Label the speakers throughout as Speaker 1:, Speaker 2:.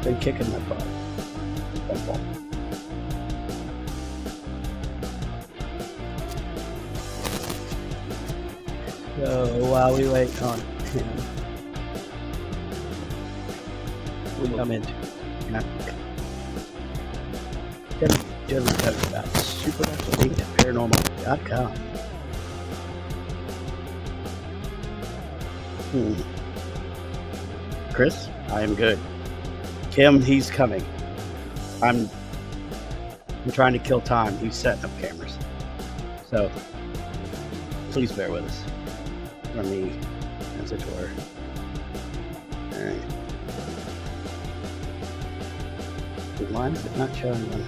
Speaker 1: Been kicking my butt. Simple. So while we wait on him, we come into Generally talking about supernatural at paranormal.com. Chris, I am good. Kim, he's coming. I'm trying to kill time. He's setting up cameras. So please bear with us. From me, as it were. Alright. Why is it not showing them?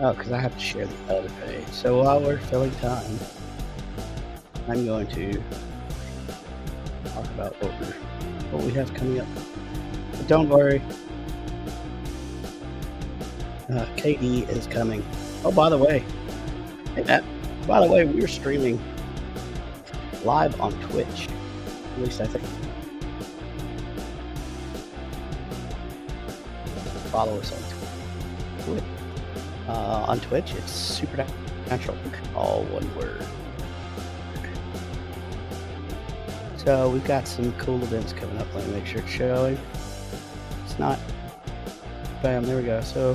Speaker 1: Oh, because I have to share the other page. So while we're filling time, I'm going to talk about what we have coming up. But don't worry, KD is coming. Oh, by the way, hey Matt, by the way, we're streaming live on Twitch. At least I think. Follow us on Twitch. On Twitch, it's Supernatural, all one word. So we've got some cool events coming up. Let me make sure it's showing. It's not. Bam, there we go. So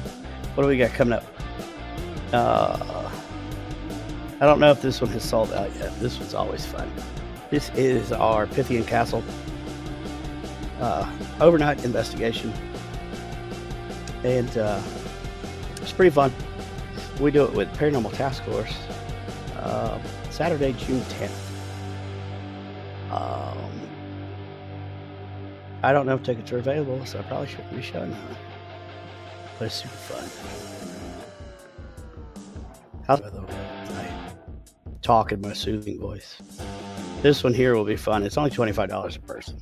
Speaker 1: what do we got coming up? I don't know if this one has sold out yet. This one's always fun. This is our Pythian Castle overnight investigation. And it's pretty fun. We do it with Paranormal Task Force Saturday, June 10th. I don't know if tickets are available, so I probably shouldn't be showing them. But it's super fun. How's the weather? I talk in my soothing voice. This one here will be fun. It's only $25 a person.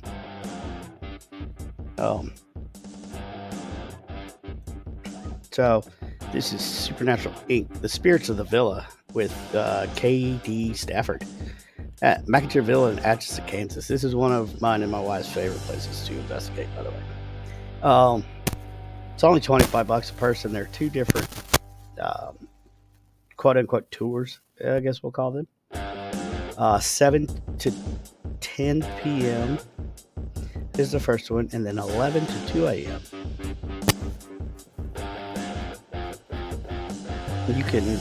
Speaker 1: So this is Supernatural Inc., The Spirits of the Villa with K.D. Stafford at McIntyre Villa in Atchison, Kansas. This is one of mine and my wife's favorite places to investigate, by the way. It's only $25 a person. There are two different quote-unquote tours, I guess we'll call them. 7 to 10 p.m. is the first one, and then 11 to 2 a.m. You can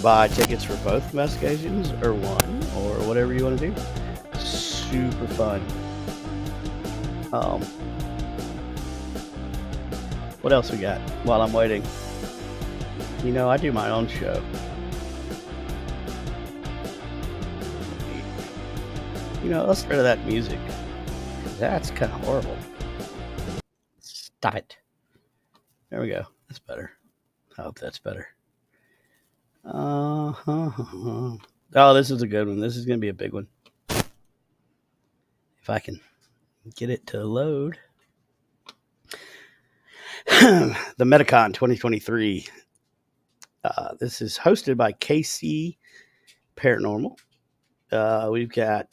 Speaker 1: buy tickets for both investigations or one or whatever you want to do. Super fun. What else we got while I'm waiting? I do my own show. Let's get rid of that music. That's kind of horrible. Stop it. There we go. That's better. I hope that's better. Oh, this is a good one. This is going to be a big one. If I can get it to load. The Metacon 2023. This is hosted by KC Paranormal. We've got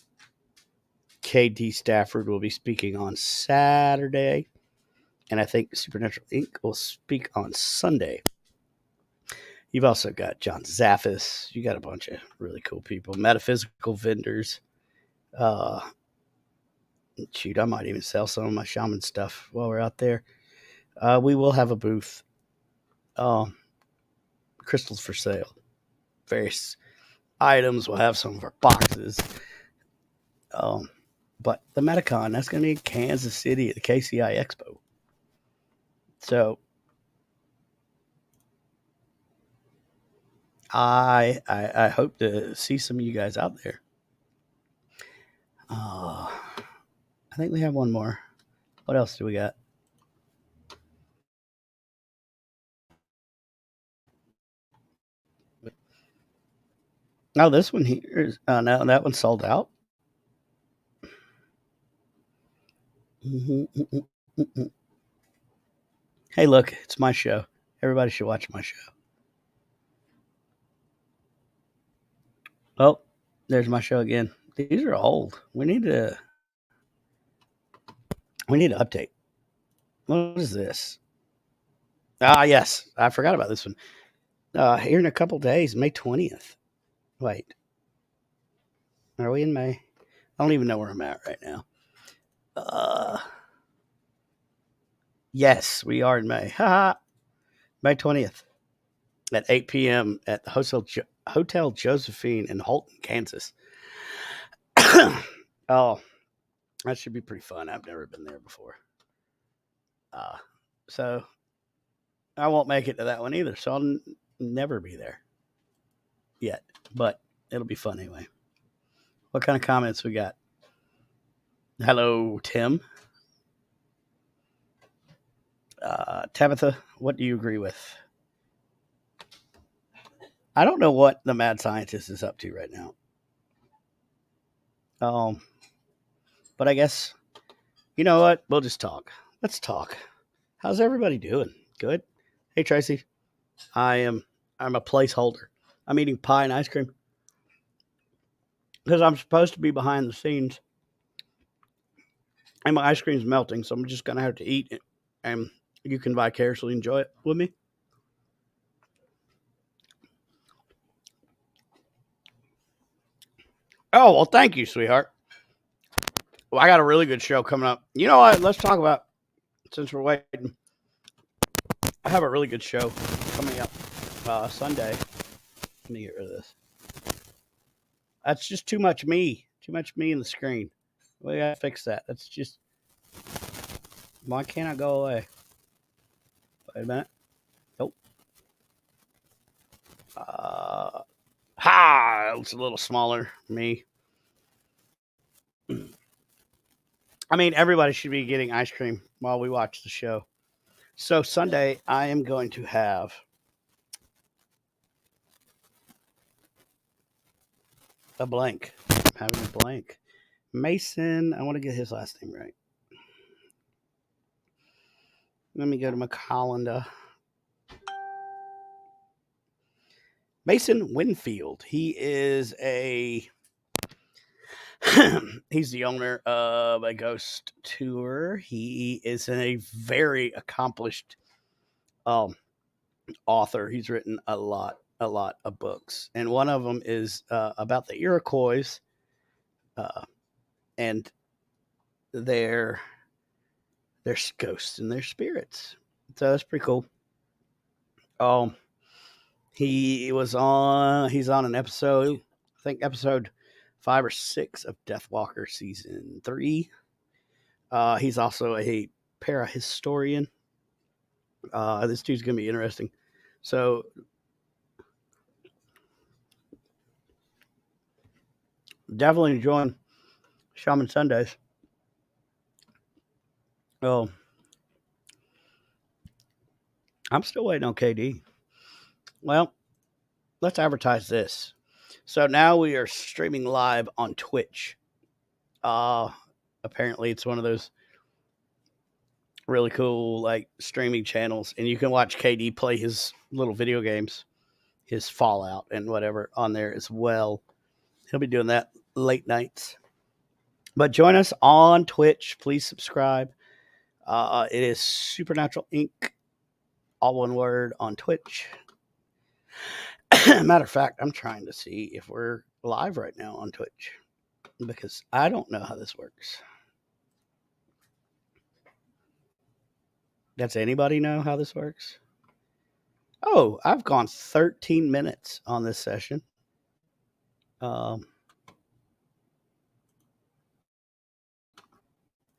Speaker 1: KD Stafford will be speaking on Saturday. And I think Supernatural Inc. will speak on Sunday. You've also got John Zaffis. You got a bunch of really cool people. Metaphysical vendors. Shoot, I might even sell some of my shaman stuff while we're out there. We will have a booth. Crystals for sale. Various items. We'll have some of our boxes. But the Metacon, that's going to be in Kansas City at the KCI Expo. So I hope to see some of you guys out there. I think we have one more. What else do we got? No, this one here is no, that one's sold out. Hey, look, it's my show. Everybody should watch my show. Oh, there's my show again. These are old. We need to update. What is this? Yes, I forgot about this one. Here in a couple days, May 20th. Wait, are we in May? I don't even know where I'm at right now. Yes, we are in May. May 20th at 8 p.m. at the Hotel Josephine in Holton, Kansas. Oh, that should be pretty fun. I've never been there before. So I won't make it to that one either. So I'll never be there yet, but it'll be fun anyway. What kind of comments we got? Hello, Tim. Tabitha, what do you agree with? I don't know what the mad scientist is up to right now. Um, but I guess you know what? We'll just talk. Let's talk. How's everybody doing? Good. Hey Tracy, I am. I'm a placeholder. I'm eating pie and ice cream because I'm supposed to be behind the scenes, and my ice cream's melting, so I'm just gonna have to eat it, and you can vicariously enjoy it with me. Oh well, thank you, sweetheart. Well, I got a really good show coming up. You know what? Let's talk about since we're waiting. I have a really good show coming up Sunday. Let me get rid of this. That's just too much me. Too much me in the screen. We gotta fix that. That's just. Why can't I go away? Wait a minute. Nope. It's a little smaller. Me. I mean, everybody should be getting ice cream while we watch the show. So Sunday, I am going to have a blank. I'm having a blank. Mason, I want to get his last name right. Let me go to my calendar. Mason Winfield. He is he's the owner of a ghost tour. He is a very accomplished author. He's written a lot of books, and one of them is about the Iroquois and their ghosts and their spirits. So that's pretty cool. He's on an episode, I think episode 5 or 6 of Deathwalker season 3. He's also a parahistorian. This dude's gonna be interesting. So definitely enjoying Shaman Sundays. Oh, I'm still waiting on KD. Well, let's advertise this. So now we are streaming live on Twitch. Apparently it's one of those really cool like streaming channels, and you can watch KD play his little video games, his Fallout and whatever on there as well. He'll be doing that late nights. But join us on Twitch. Please subscribe. It is Supernatural Inc. All one word on Twitch. Matter of fact, I'm trying to see if we're live right now on Twitch because I don't know how this works. Does anybody know how this works? Oh, I've gone 13 minutes on this session. And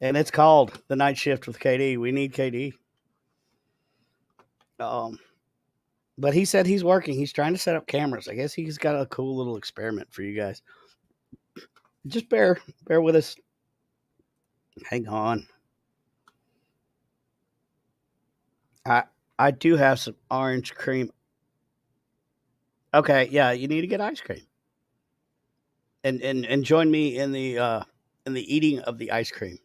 Speaker 1: it's called The Night Shift with KD. We need KD. But he said he's working. He's trying to set up cameras. I guess he's got a cool little experiment for you guys. Just bear with us. Hang on. I do have some orange cream. Okay, yeah, you need to get ice cream. And join me in the eating of the ice cream.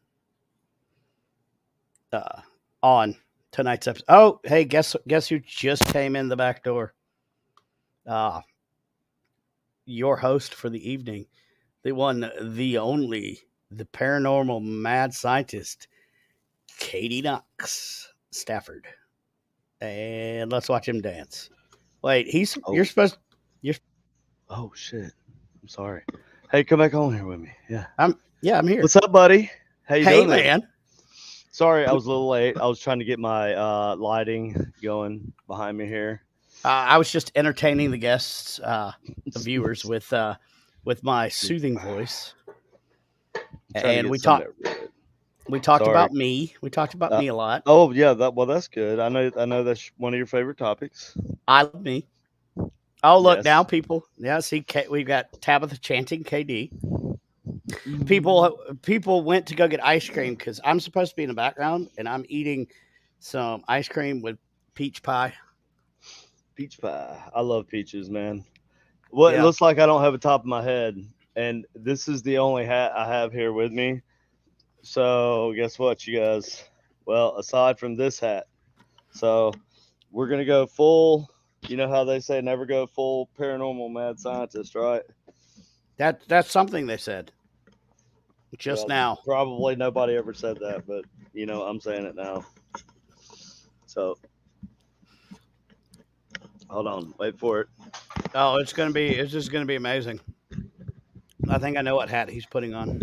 Speaker 1: On tonight's episode. Oh, hey, guess who just came in the back door? Your host for the evening, the one, the only, the paranormal mad scientist, Katie Knox Stafford. And let's watch him dance. Wait, you're supposed you're
Speaker 2: Oh shit. I'm sorry. Hey, come back on here with me. Yeah.
Speaker 1: I'm here.
Speaker 2: What's up, buddy? How you
Speaker 1: Hey
Speaker 2: doing?
Speaker 1: man.
Speaker 2: Sorry, I was a little late. I was trying to get my lighting going behind me here.
Speaker 1: I was just entertaining the guests, the viewers with my soothing voice. And we talked about me. We talked about me a lot.
Speaker 2: Oh yeah, that's good. I know that's one of your favorite topics.
Speaker 1: I love me. Oh look,
Speaker 2: Yes.
Speaker 1: now people. Yeah, see, we've got Tabitha chanting KD. People went to go get ice cream because I'm supposed to be in the background and I'm eating some ice cream with peach pie.
Speaker 2: Peach pie. I love peaches, man. Well, it
Speaker 1: Yeah,
Speaker 2: looks like I don't have a top of my head, and this is the only hat I have here with me. So guess what, you guys? Well, aside from this hat, so we're gonna go full. You know how they say never go full paranormal mad scientist, right?
Speaker 1: that's something they said just
Speaker 2: Well,
Speaker 1: now.
Speaker 2: probably nobody ever said that, but I'm saying it now. So hold on, wait for it.
Speaker 1: Oh, it's just gonna be amazing. I think I know what hat he's putting on.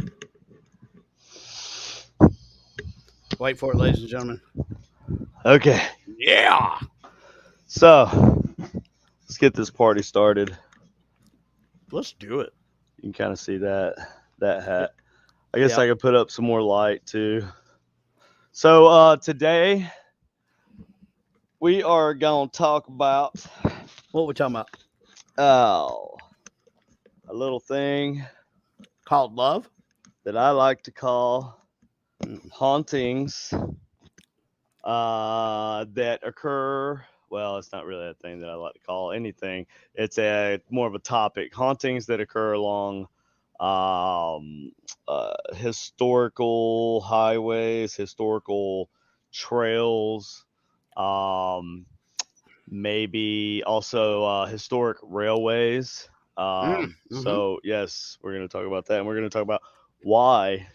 Speaker 1: Wait for it, ladies and gentlemen.
Speaker 2: Okay,
Speaker 1: Yeah.
Speaker 2: so let's get this party started.
Speaker 1: Let's do it.
Speaker 2: You can kind of see that hat. I guess
Speaker 1: Yep.
Speaker 2: I could put up some more light too. So today we are gonna talk about
Speaker 1: What we talking about?
Speaker 2: oh a little thing
Speaker 1: Called love?
Speaker 2: that I like to call
Speaker 1: Mm.
Speaker 2: hauntings that occur. Well, it's not really a thing that I like to call anything. It's a more of a topic. Hauntings that occur along historical highways, historical trails, um, maybe also historic railways.
Speaker 1: Mm-hmm.
Speaker 2: So yes, we're going to talk about that, and we're going to talk about why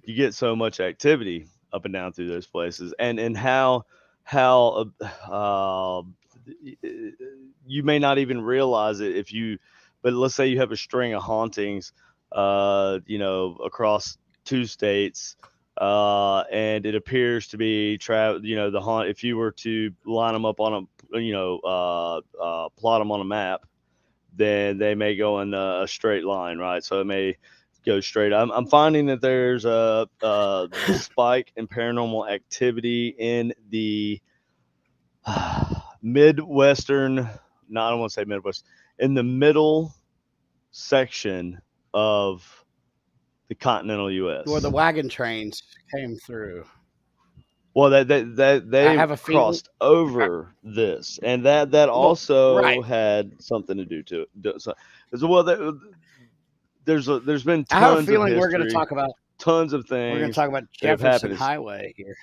Speaker 2: you get so much activity up and down through those places, and how you may not even realize it if you, but let's say you have a string of hauntings, across two states, and it appears to be the haunt. If you were to line them up on a, plot them on a map, then they may go in a straight line, right? So it may go straight. I'm finding that there's a spike in paranormal activity in the Midwestern, no, I don't want to say Midwest, in the middle section of the continental
Speaker 1: Where the
Speaker 2: U.S.
Speaker 1: wagon trains came through.
Speaker 2: Well, that
Speaker 1: I
Speaker 2: they
Speaker 1: have a feeling.
Speaker 2: crossed over this, and that
Speaker 1: Well,
Speaker 2: also
Speaker 1: right.
Speaker 2: had something to do to it. So, well, there's been
Speaker 1: I have a
Speaker 2: tons of
Speaker 1: feeling
Speaker 2: history, tons of
Speaker 1: we're gonna
Speaker 2: things
Speaker 1: talk about
Speaker 2: that have
Speaker 1: Jefferson
Speaker 2: happened.
Speaker 1: Highway here.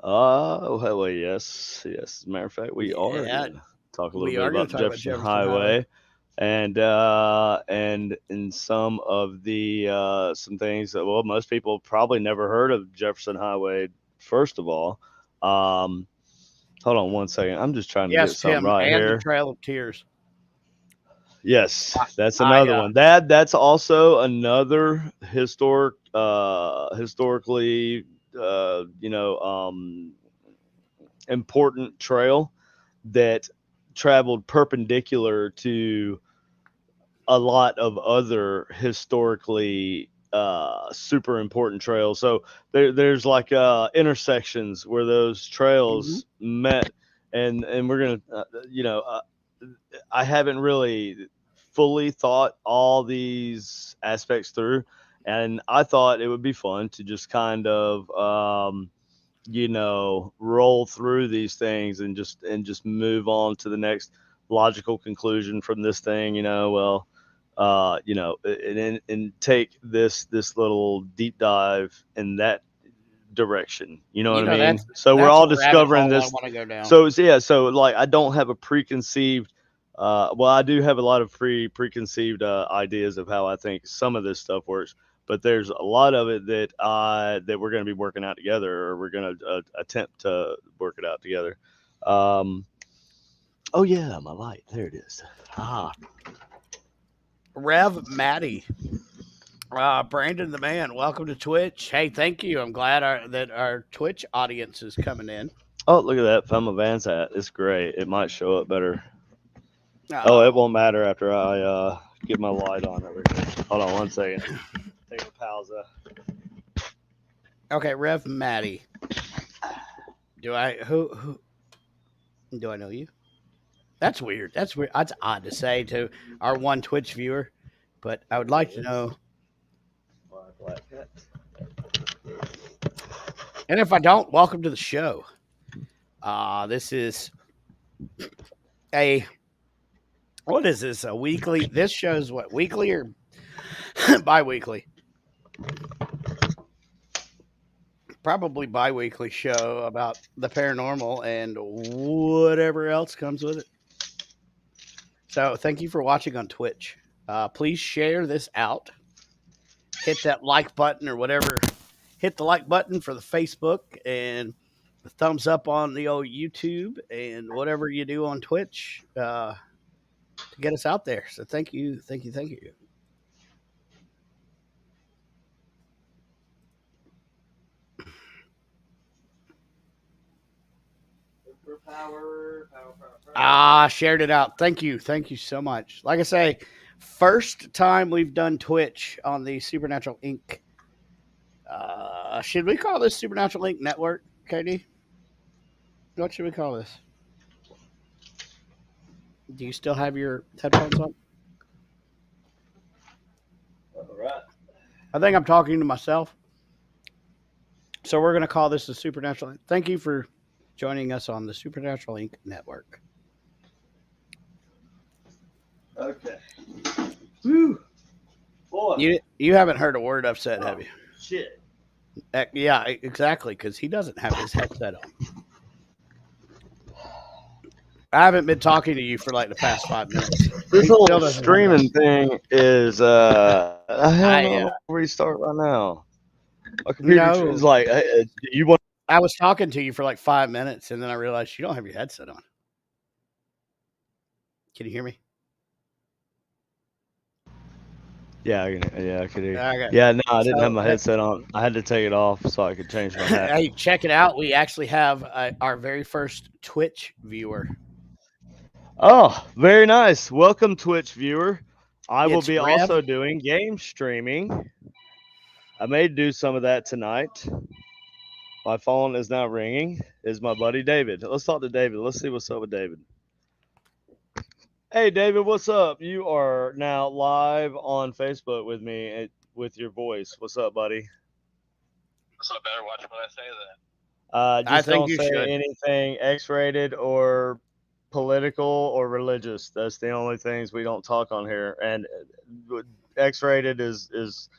Speaker 2: Well, yes. As a matter of fact, we are
Speaker 1: Yeah,
Speaker 2: gonna talk a little
Speaker 1: we
Speaker 2: bit
Speaker 1: are gonna
Speaker 2: about
Speaker 1: talk about
Speaker 2: Jefferson
Speaker 1: Jefferson Highway.
Speaker 2: Highway, and in some of the some things that, well, most people probably never heard of Jefferson Highway. First of all, um, hold on one second. I'm just trying to get
Speaker 1: Yes,
Speaker 2: something
Speaker 1: Tim,
Speaker 2: right
Speaker 1: and the
Speaker 2: here.
Speaker 1: Trail of Tears.
Speaker 2: Yes, that's
Speaker 1: I
Speaker 2: another one. That's also another historically, uh, you know, um, important trail that traveled perpendicular to a lot of other historically super important trails. So there's like intersections where those
Speaker 1: Mhm.
Speaker 2: trails met, and we're gonna, I haven't really fully thought all these aspects through, and I thought it would be fun to just kind of roll through these things and just move on to the next logical conclusion from this thing. Well, and take this little deep dive in that direction. You know what
Speaker 1: You
Speaker 2: I
Speaker 1: know,
Speaker 2: mean? So we're
Speaker 1: that's
Speaker 2: all
Speaker 1: a rabbit
Speaker 2: discovering
Speaker 1: hole I
Speaker 2: this.
Speaker 1: want to go down.
Speaker 2: So like I don't have a preconceived. Well, I do have a lot of preconceived ideas of how I think some of this stuff works, but there's a lot of it that we're going to be working out together, or we're going to attempt to work it out together. Um, oh yeah, my light. There it is. Ah,
Speaker 1: Rev Maddie, Brandon the man, welcome to Twitch. Hey, thank you. I'm glad that our Twitch audience is coming in.
Speaker 2: oh, look at that. Found my Vans hat. It's great. It might show up better. Oh, it
Speaker 1: Oh,
Speaker 2: won't matter after I get my light on over here. Hold on one second. Take a pause.
Speaker 1: okay, Rev Maddie. Do I who do I know you? That's weird. That's weird. That's odd to say to our one Twitch viewer, but I would like to know.
Speaker 2: Black hat.
Speaker 1: And if I don't, welcome to the show. This is a what is this? A weekly? This show's what, weekly or bi-weekly? Probably bi-weekly show about the paranormal and whatever else comes with it. So thank you for watching on Twitch. Please share this out. Hit that like button or whatever. Hit the like button for the Facebook and the thumbs up on the old YouTube and whatever you do on Twitch to get us out there. So thank you, thank you, thank you. Shared it out. Thank you so much. Like I say, first time we've done Twitch on the Supernatural Inc. Should we call this Supernatural Inc. Network, KD? What should we call this? Do you still have your headphones on?
Speaker 2: All right.
Speaker 1: I think I'm talking to myself. So we're going to call this the Supernatural. Thank you for joining us on the Supernatural Inc. Network.
Speaker 2: Okay. Woo. Boy.
Speaker 1: You haven't heard a word I've said, have you?
Speaker 2: Shit.
Speaker 1: Yeah, exactly, because he doesn't have his headset on. I haven't been talking to you for like the past 5 minutes.
Speaker 2: This whole streaming thing is I have to restart right now. My computer is like, hey, you want?
Speaker 1: I was talking to you for like 5 minutes, and then I realized you don't have your headset on. Can you hear me?
Speaker 2: Yeah, I could hear you.
Speaker 1: Okay.
Speaker 2: Yeah, no, I didn't have my headset on. I had to take it off so I could change my hat.
Speaker 1: Hey, check it out. We actually have our very first Twitch viewer.
Speaker 2: Oh, very nice. Welcome, Twitch viewer. I will be also doing game streaming. I may do some of that tonight. My phone is now ringing. Is my buddy David. Let's talk to David. Let's see what's up with David. Hey, David, what's up? You are now live on Facebook with me with your voice. What's up, buddy?
Speaker 3: So I better watch what I say then.
Speaker 2: Just don't say anything X-rated or political or religious. That's the only things we don't talk on here. And X-rated is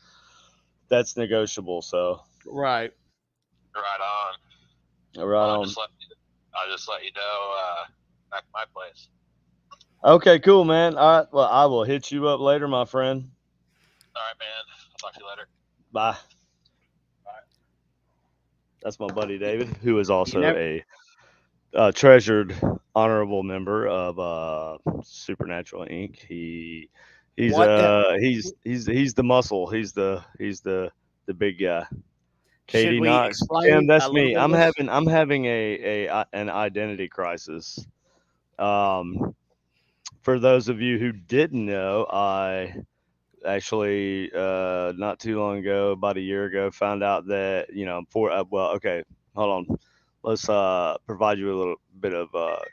Speaker 2: that's negotiable. So
Speaker 1: right
Speaker 3: on. I'll just let you know back at my place.
Speaker 2: Okay, cool, man. All right, well, I will hit you up later, my friend.
Speaker 3: All right, man. I'll talk to you later.
Speaker 2: Bye. That's my buddy David, who is also a treasured, honorable member of Supernatural Inc. He's the muscle. He's the big guy. Katie Knox. Tim, that's me. I'm having an identity crisis. For those of you who didn't know, I actually not too long ago, about a year ago, found out that okay, hold on. Let's provide you a little bit of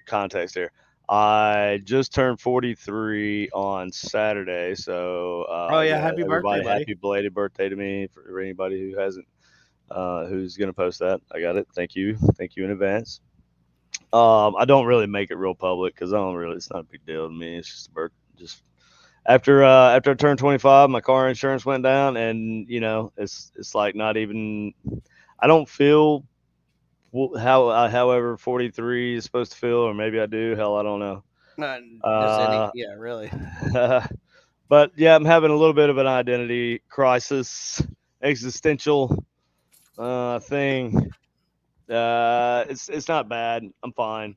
Speaker 2: context here. I just turned 43 on Saturday, so
Speaker 1: happy birthday, buddy.
Speaker 2: Happy belated birthday to me for anybody who hasn't, who's gonna post that. I got it. Thank you in advance. I don't really make it real public because it's not a big deal to me. It's just a birth. Just after I turned 25, my car insurance went down, and it's like not even. I don't feel however 43 is supposed to feel, or maybe I do. Hell, I don't know.
Speaker 1: Yeah, really.
Speaker 2: But yeah, I'm having a little bit of an identity crisis, existential thing. It's not bad. I'm fine.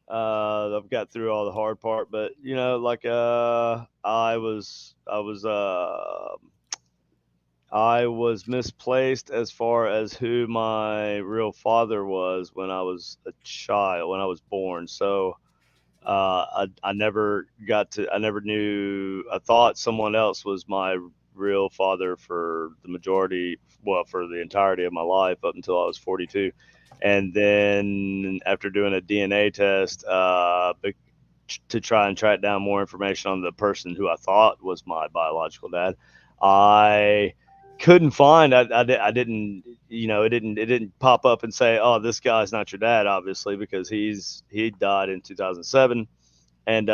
Speaker 2: I've got through all the hard part, but I was misplaced as far as who my real father was when I was a child, when I was born. So I never knew. I thought someone else was my real father for for the entirety of my life up until I was 42. And then after doing a DNA test to try and track down more information on the person who I thought was my biological dad, I couldn't find. I didn't. It didn't pop up and say, "Oh, this guy's not your dad," obviously, because he died in 2007, and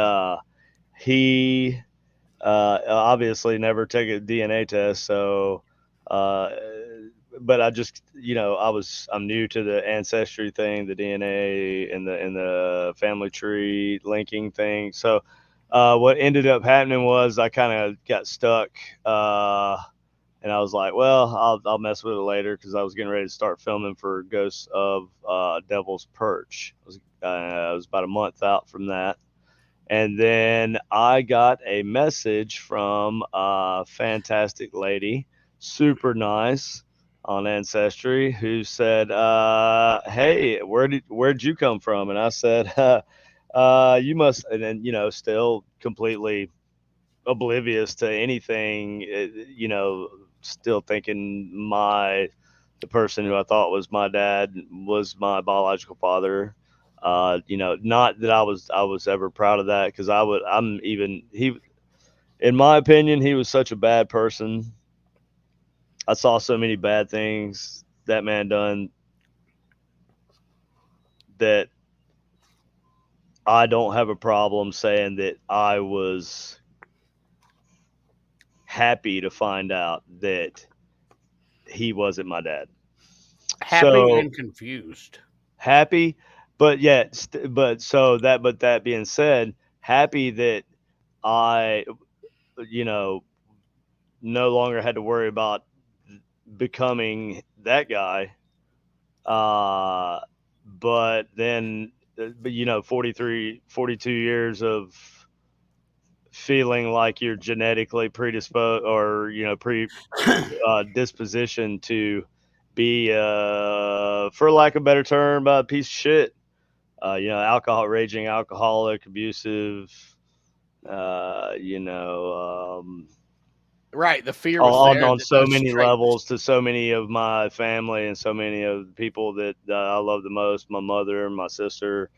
Speaker 2: he obviously never took a DNA test. So, uh, but I just, I'm new to the ancestry thing, the DNA and the family tree linking thing. So, what ended up happening was I kind of got stuck. And I was like, well, I'll mess with it later because I was getting ready to start filming for Ghosts of Devil's Perch. I was about a month out from that. And then I got a message from a fantastic lady, super nice on Ancestry, who said, "Hey, where'd you come from?" And I said, "You must," and then still completely oblivious to anything, still thinking the person who I thought was my dad was my biological father. Not that I was ever proud of that because I'm even he in my opinion he was such a bad person. I saw so many bad things that man done that I don't have a problem saying that I was happy to find out that he wasn't my dad.
Speaker 4: Happy
Speaker 2: So
Speaker 4: and confused.
Speaker 2: happy, but yet, but that being said, happy that I, you know, no longer had to worry about becoming that guy. Uh, but then, 43, 42 years of feeling like you're genetically predisposed or, disposition to be, for lack of a better term, a piece of shit. Raging alcoholic, abusive, uh, you know, um,
Speaker 4: Right, the fear was there
Speaker 2: on
Speaker 4: that
Speaker 2: so
Speaker 4: those
Speaker 2: many
Speaker 4: traits.
Speaker 2: levels to so many of my family and so many of the people that I love the most, my mother and my sister,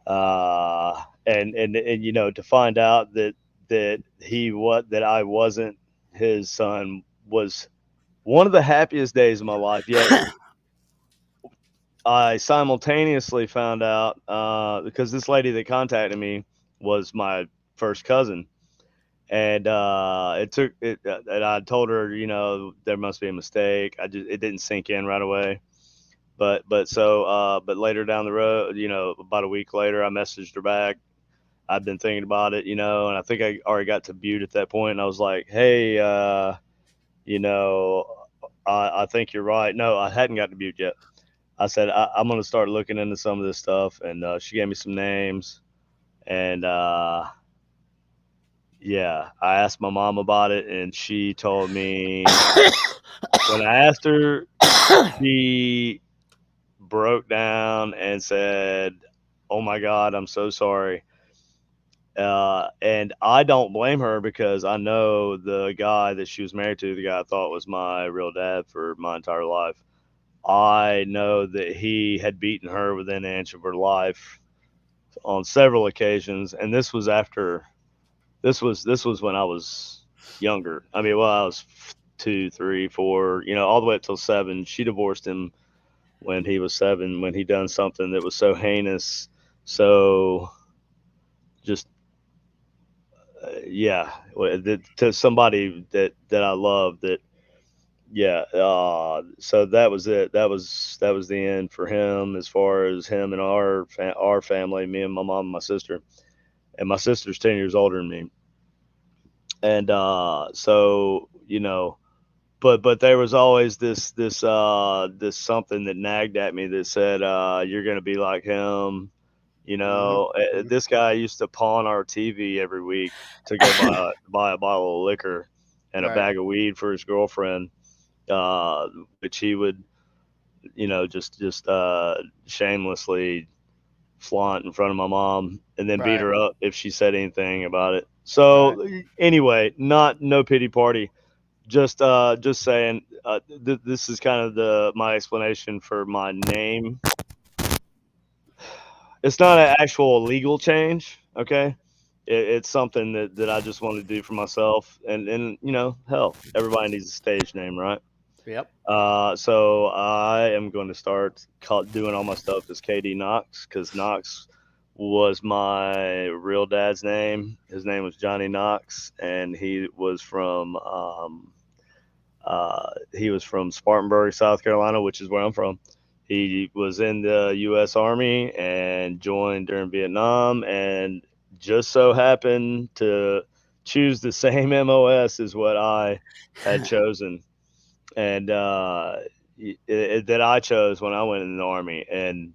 Speaker 2: and to find out that I wasn't his son was one of the happiest days of my life. Yet I simultaneously found out because this lady that contacted me was my first cousin, and and I told her, there must be a mistake. It didn't sink in right away, but later down the road, about a week later, I messaged her back. I've been thinking about it, and I think I already got to Butte at that point, and I was like, hey, you know, I think you're right. No, I hadn't got to Butte yet. I said I'm going to start looking into some of this stuff, and she gave me some names, and yeah, I asked my mom about it, and she told me when I asked her, she broke down and said, "Oh my God, I'm so sorry." And I don't blame her because I know the guy that she was married to, the guy I thought was my real dad for my entire life. I know that he had beaten her within an inch of her life on several occasions, and this was when I was younger. I mean, well, I was 2, 3, 4, all the way up till 7. She divorced him when he was 7, when he done something that was so heinous, so just yeah, to somebody that I love. That yeah. So that was it. That was the end for him as far as him and our family, me and my mom and my sister, and my sister's 10 years older than me, and so but there was always this something that nagged at me that said, you're gonna be like him. This guy used to pawn our TV every week to go buy a bottle of liquor and a
Speaker 4: Right.
Speaker 2: bag of weed for his girlfriend, which he would, just shamelessly flaunt in front of my mom and then beat
Speaker 4: Right.
Speaker 2: her up if she said anything about it.
Speaker 4: Right.
Speaker 2: So anyway, no pity party. Just saying, this is kind of my explanation for my name. It's not an actual legal change, okay? it's something that I just want to do for myself. And hell, everybody needs a stage name, right?
Speaker 4: Yep.
Speaker 2: So I am going to start doing all my stuff as KD Knox, because Knox was my real dad's name. His name was Johnny Knox, and he was from Spartanburg, South Carolina, which is where I'm from. He was in the U.S. Army and joined during Vietnam, and just so happened to choose the same MOS as what I had chosen, and that I chose when I went in the Army. And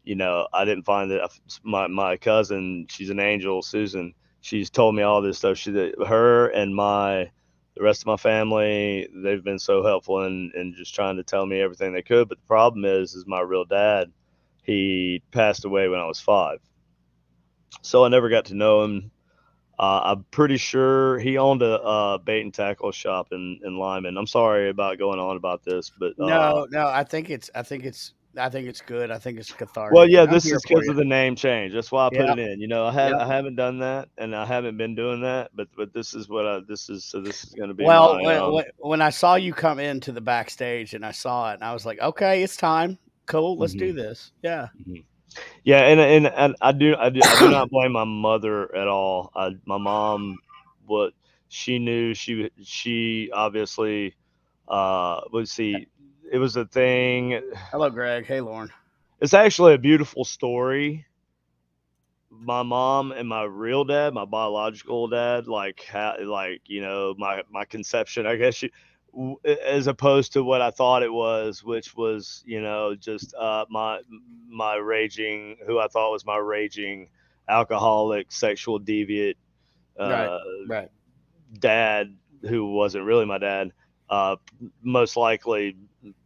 Speaker 2: I didn't find that my cousin, she's an angel, Susan. She's told me all this stuff. Her and the rest of my family, they've been so helpful in just trying to tell me everything they could. But the problem is my real dad, he passed away when I was 5, so I never got to know him. I'm pretty sure he owned a bait and tackle shop in Lyman. I'm sorry about going on about this, but
Speaker 4: No, I think it's good. I think it's cathartic.
Speaker 2: well, yeah,
Speaker 4: I'm
Speaker 2: this
Speaker 4: here
Speaker 2: is
Speaker 4: for
Speaker 2: because
Speaker 4: you.
Speaker 2: of the name change. That's why I put
Speaker 4: Yep.
Speaker 2: it in.
Speaker 4: Yep.
Speaker 2: I haven't done that, and I haven't been doing that. But this is what this is. So this is going to be
Speaker 4: Well,
Speaker 2: my.
Speaker 4: when I saw you come into the backstage and I saw it, and I was like, okay, it's time. Cool, let's do
Speaker 2: Mhm,
Speaker 4: this. Yeah.
Speaker 2: mhm. Yeah, and I do not blame my mother at all. My mom, what she knew, she obviously let's see, it was a thing.
Speaker 4: Hello, Greg. Hey, Lauren.
Speaker 2: It's actually a beautiful story. My mom and my real dad, my biological dad, my conception, I guess as opposed to what I thought it was, which was just my raging, who I thought was my raging alcoholic, sexual deviant
Speaker 4: Right.
Speaker 2: uh,
Speaker 4: Right.
Speaker 2: dad, who wasn't really my dad, uh, most likely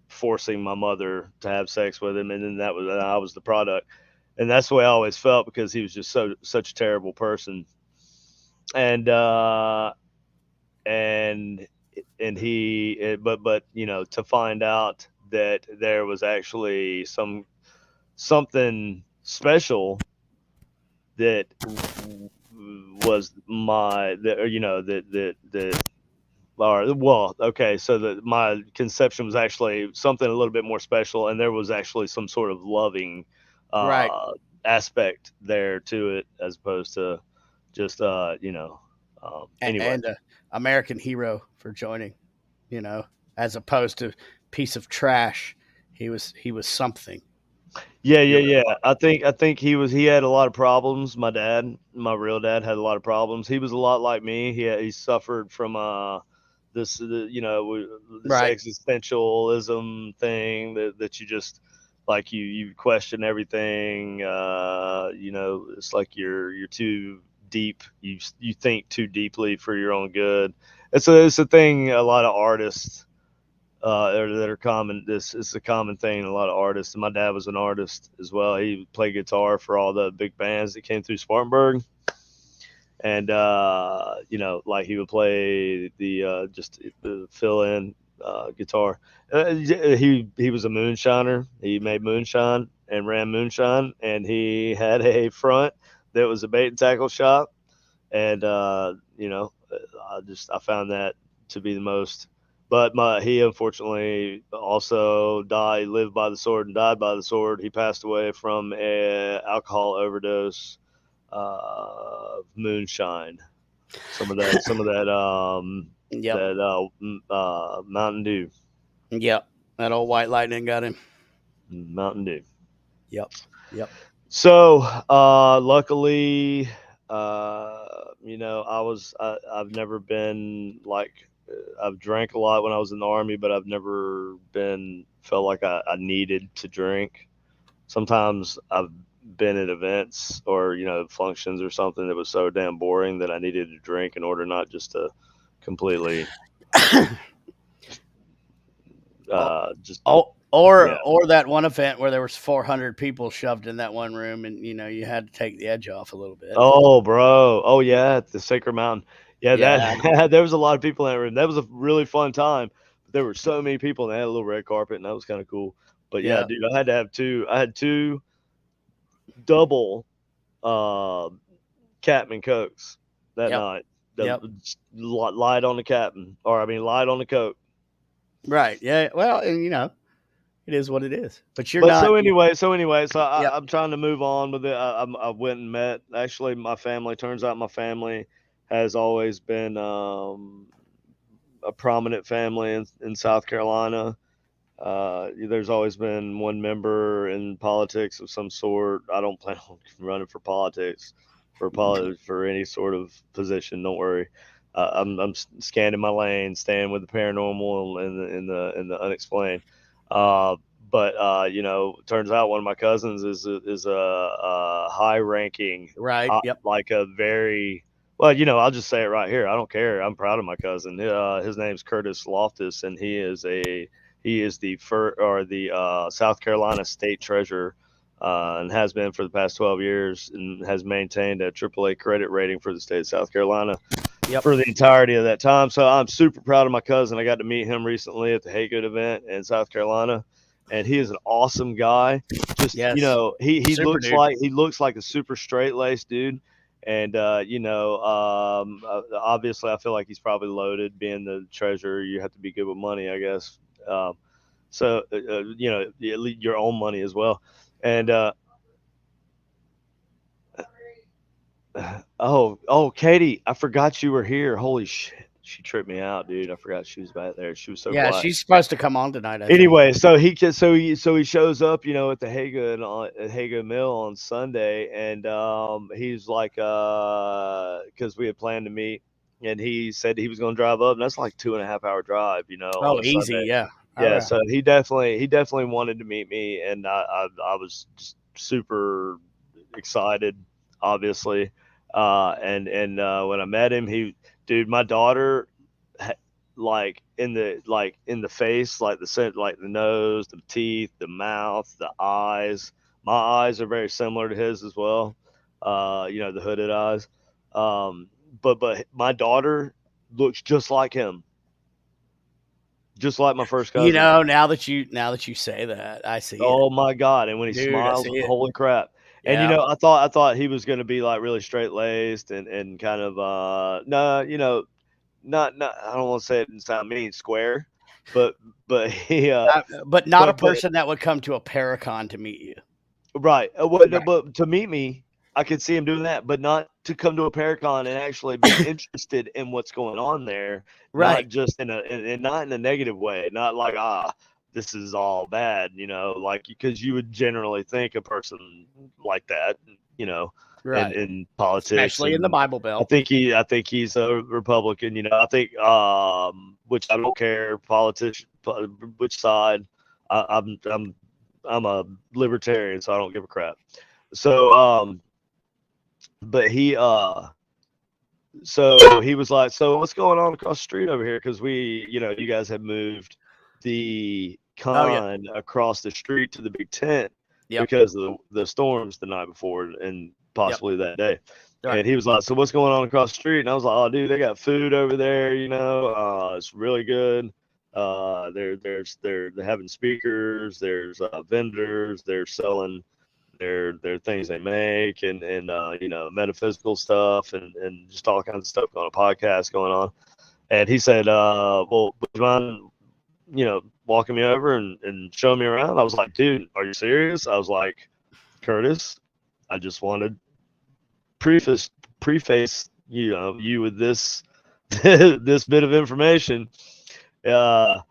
Speaker 2: forcing my mother to have sex with him, and then I was the product. And that's the way I always felt, because he was just such a terrible person. And and but to find out that there was actually something special that was my that you know that or well, okay, so that my conception was actually something a little bit more special, and there was actually some sort of loving
Speaker 4: Right.
Speaker 2: aspect there to it, as opposed to just anyway.
Speaker 4: And American hero for joining, as opposed to piece of trash. He was something.
Speaker 2: Yeah,
Speaker 4: You're
Speaker 2: yeah, yeah. I think he had a lot of problems. My dad, my real dad, had a lot of problems. He was a lot like me. He suffered from this
Speaker 4: right.
Speaker 2: existentialism thing that you just, like, you question everything. It's like you're too deep. You think too deeply for your own good. It's a thing a lot of artists that are common. This is a common thing in a lot of artists. And my dad was an artist as well. He played guitar for all the big bands that came through Spartanburg. And like, he would play just the fill in guitar. He was a moonshiner. He made moonshine and ran moonshine, and he had a front that was a bait and tackle shop. And I found that to be the most. But he unfortunately also lived by the sword and died by the sword. He passed away from a alcohol overdose of moonshine. Some of that
Speaker 4: Yep.
Speaker 2: Mountain Dew.
Speaker 4: Yep. That old white lightning got him.
Speaker 2: Mountain Dew.
Speaker 4: Yep. Yep.
Speaker 2: So luckily, I've never been like, I've drank a lot when I was in the Army, but I've never felt like I needed to drink. Sometimes I've been at events or functions or something that was so damn boring that I needed to drink in order not just to completely just yeah.
Speaker 4: Or that one event where there was 400 people shoved in that one room, and you had to take the edge off a little bit.
Speaker 2: Oh, bro. Oh, yeah, at the Sacred Mountain. Yeah,
Speaker 4: Yeah.
Speaker 2: that there was a lot of people in that room. That was a really fun time. There were so many people, and they had a little red carpet, and that was kind of cool. But yeah,
Speaker 4: Yeah.
Speaker 2: dude, I had to have two. I had two double uh, Captain Cokes that
Speaker 4: Yep.
Speaker 2: night.
Speaker 4: Yep.
Speaker 2: Lied on the captain, lied on the Coke.
Speaker 4: Right. Yeah. Well, and it is what it is. But you're
Speaker 2: But
Speaker 4: not.
Speaker 2: so anyway,
Speaker 4: Yep.
Speaker 2: I'm trying to move on with it. I went and met actually my family. Turns out my family has always been a prominent family in South Carolina. There's always been one member in politics of some sort. I don't plan on running for politics for any sort of position. Don't worry. I'm scanning my lane, staying with the paranormal and the unexplained. But turns out one of my cousins is a high ranking,
Speaker 4: Right. Yep.
Speaker 2: like a very well. I'll just say it right here. I don't care. I'm proud of my cousin. His name's Curtis Loftus, and he is the South Carolina State Treasurer, and has been for the past 12 years, and has maintained a AAA credit rating for the state of South Carolina
Speaker 4: Yep.
Speaker 2: for the entirety of that time. So I'm super proud of my cousin. I got to meet him recently at the Haygood event in South Carolina, and he is an awesome guy. Just
Speaker 4: Yes.
Speaker 2: he
Speaker 4: Super
Speaker 2: looks
Speaker 4: dude.
Speaker 2: like a super straight laced dude. And obviously, I feel like he's probably loaded. Being the treasurer, you have to be good with money, I guess. Your own money as well. And Katie, I forgot you were here. Holy shit, she tripped me out, dude. I forgot she was back there. She was so
Speaker 4: Yeah,
Speaker 2: quiet.
Speaker 4: she's supposed to come on tonight. I think.
Speaker 2: Anyway, so he shows up, at the Haga Mill on Sunday, and he's like, because we had planned to meet, and he said he was going to drive up, and that's like 2.5 hour drive, on
Speaker 4: Oh,
Speaker 2: a
Speaker 4: easy.
Speaker 2: Sunday.
Speaker 4: Yeah.
Speaker 2: Yeah,
Speaker 4: Oh,
Speaker 2: so he definitely wanted to meet me, and I was just super excited, obviously, and when I met him, my daughter, in the face, like the scent, like the nose, the teeth, the mouth, the eyes. My eyes are very similar to his as well. The hooded eyes. But my daughter looks just like him, just like my first cousin.
Speaker 4: now that you say that, I see it,
Speaker 2: Oh my God! And when he
Speaker 4: dude. I
Speaker 2: smiles,
Speaker 4: see it.
Speaker 2: holy crap! And
Speaker 4: Yeah.
Speaker 2: I thought he was going to be like really straight laced and kind of no, not I don't want to say it and sound mean, square, but he
Speaker 4: But not a
Speaker 2: but
Speaker 4: person that would come to a Paracon to meet you.
Speaker 2: right.
Speaker 4: Right.
Speaker 2: But to meet me, I could see him doing that, but not to come to a Paracon and actually be interested in what's going on there,
Speaker 4: Right.
Speaker 2: not just not in a negative way, not like this is all bad, like because you would generally think a person like that,
Speaker 4: Right.
Speaker 2: in politics,
Speaker 4: Especially in the
Speaker 2: and
Speaker 4: Bible
Speaker 2: I
Speaker 4: Belt.
Speaker 2: think he's a Republican, I think which I don't care politician which side. I'm a libertarian, so I don't give a crap. So but he was like, so what's going on across the street over here? Because you guys have moved the
Speaker 4: Oh yeah.
Speaker 2: con across the street to the big tent
Speaker 4: Yep.
Speaker 2: because of the storms the night before and possibly that day.
Speaker 4: Right.
Speaker 2: And he was like, so what's going on across the street? And I was like, oh, dude, they got food over there, it's really good. They're having speakers, there's vendors, they're selling their things they make and metaphysical stuff and just all kinds of stuff on a podcast going on. And he said, well, would you mind, walking me over and showing me around? I was like, dude, are you serious? I was like, Curtis, I just wanted preface you with this this bit of information. uh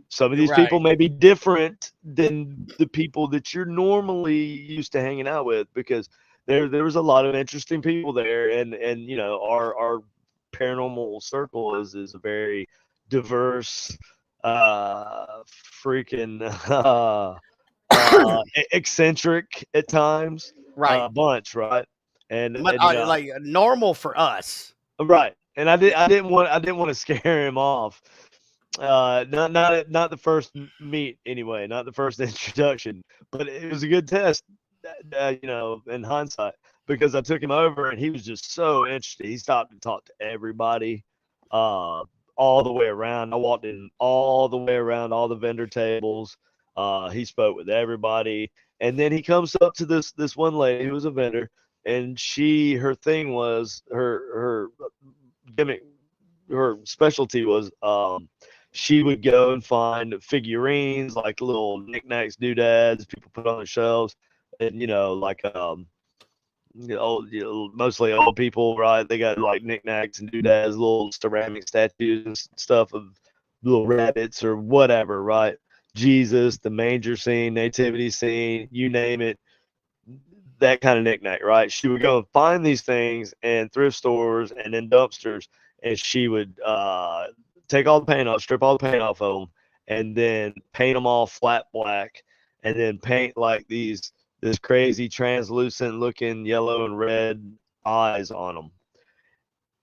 Speaker 2: some of these people may be different than the people that you're normally used to hanging out with, because there was a lot of interesting people there, and our paranormal circle is a very diverse freaking eccentric at times
Speaker 4: Right.
Speaker 2: bunch, right? And
Speaker 4: But like normal for us.
Speaker 2: right. And I didn't want to scare him off. Not the first meet anyway, not the first introduction, but it was a good test, in hindsight, because I took him over and he was just so interested. He stopped and talked to everybody, all the way around. I walked in all the way around all the vendor tables. He spoke with everybody, And then he comes up to this one lady who was a vendor, and her thing was her gimmick, her specialty was she would go and find figurines, like little knickknacks, doodads people put on their shelves, and like mostly old people, right? They got like knickknacks and doodads, little ceramic statues and stuff of little rabbits or whatever, right? Jesus, the manger scene, nativity scene, you name it, that kind of knickknack, right? She would go and find these things in thrift stores and in dumpsters, and she would take all the paint off, strip all the paint off of them, and then paint them all flat black, and then paint like this crazy translucent looking yellow and red eyes on them.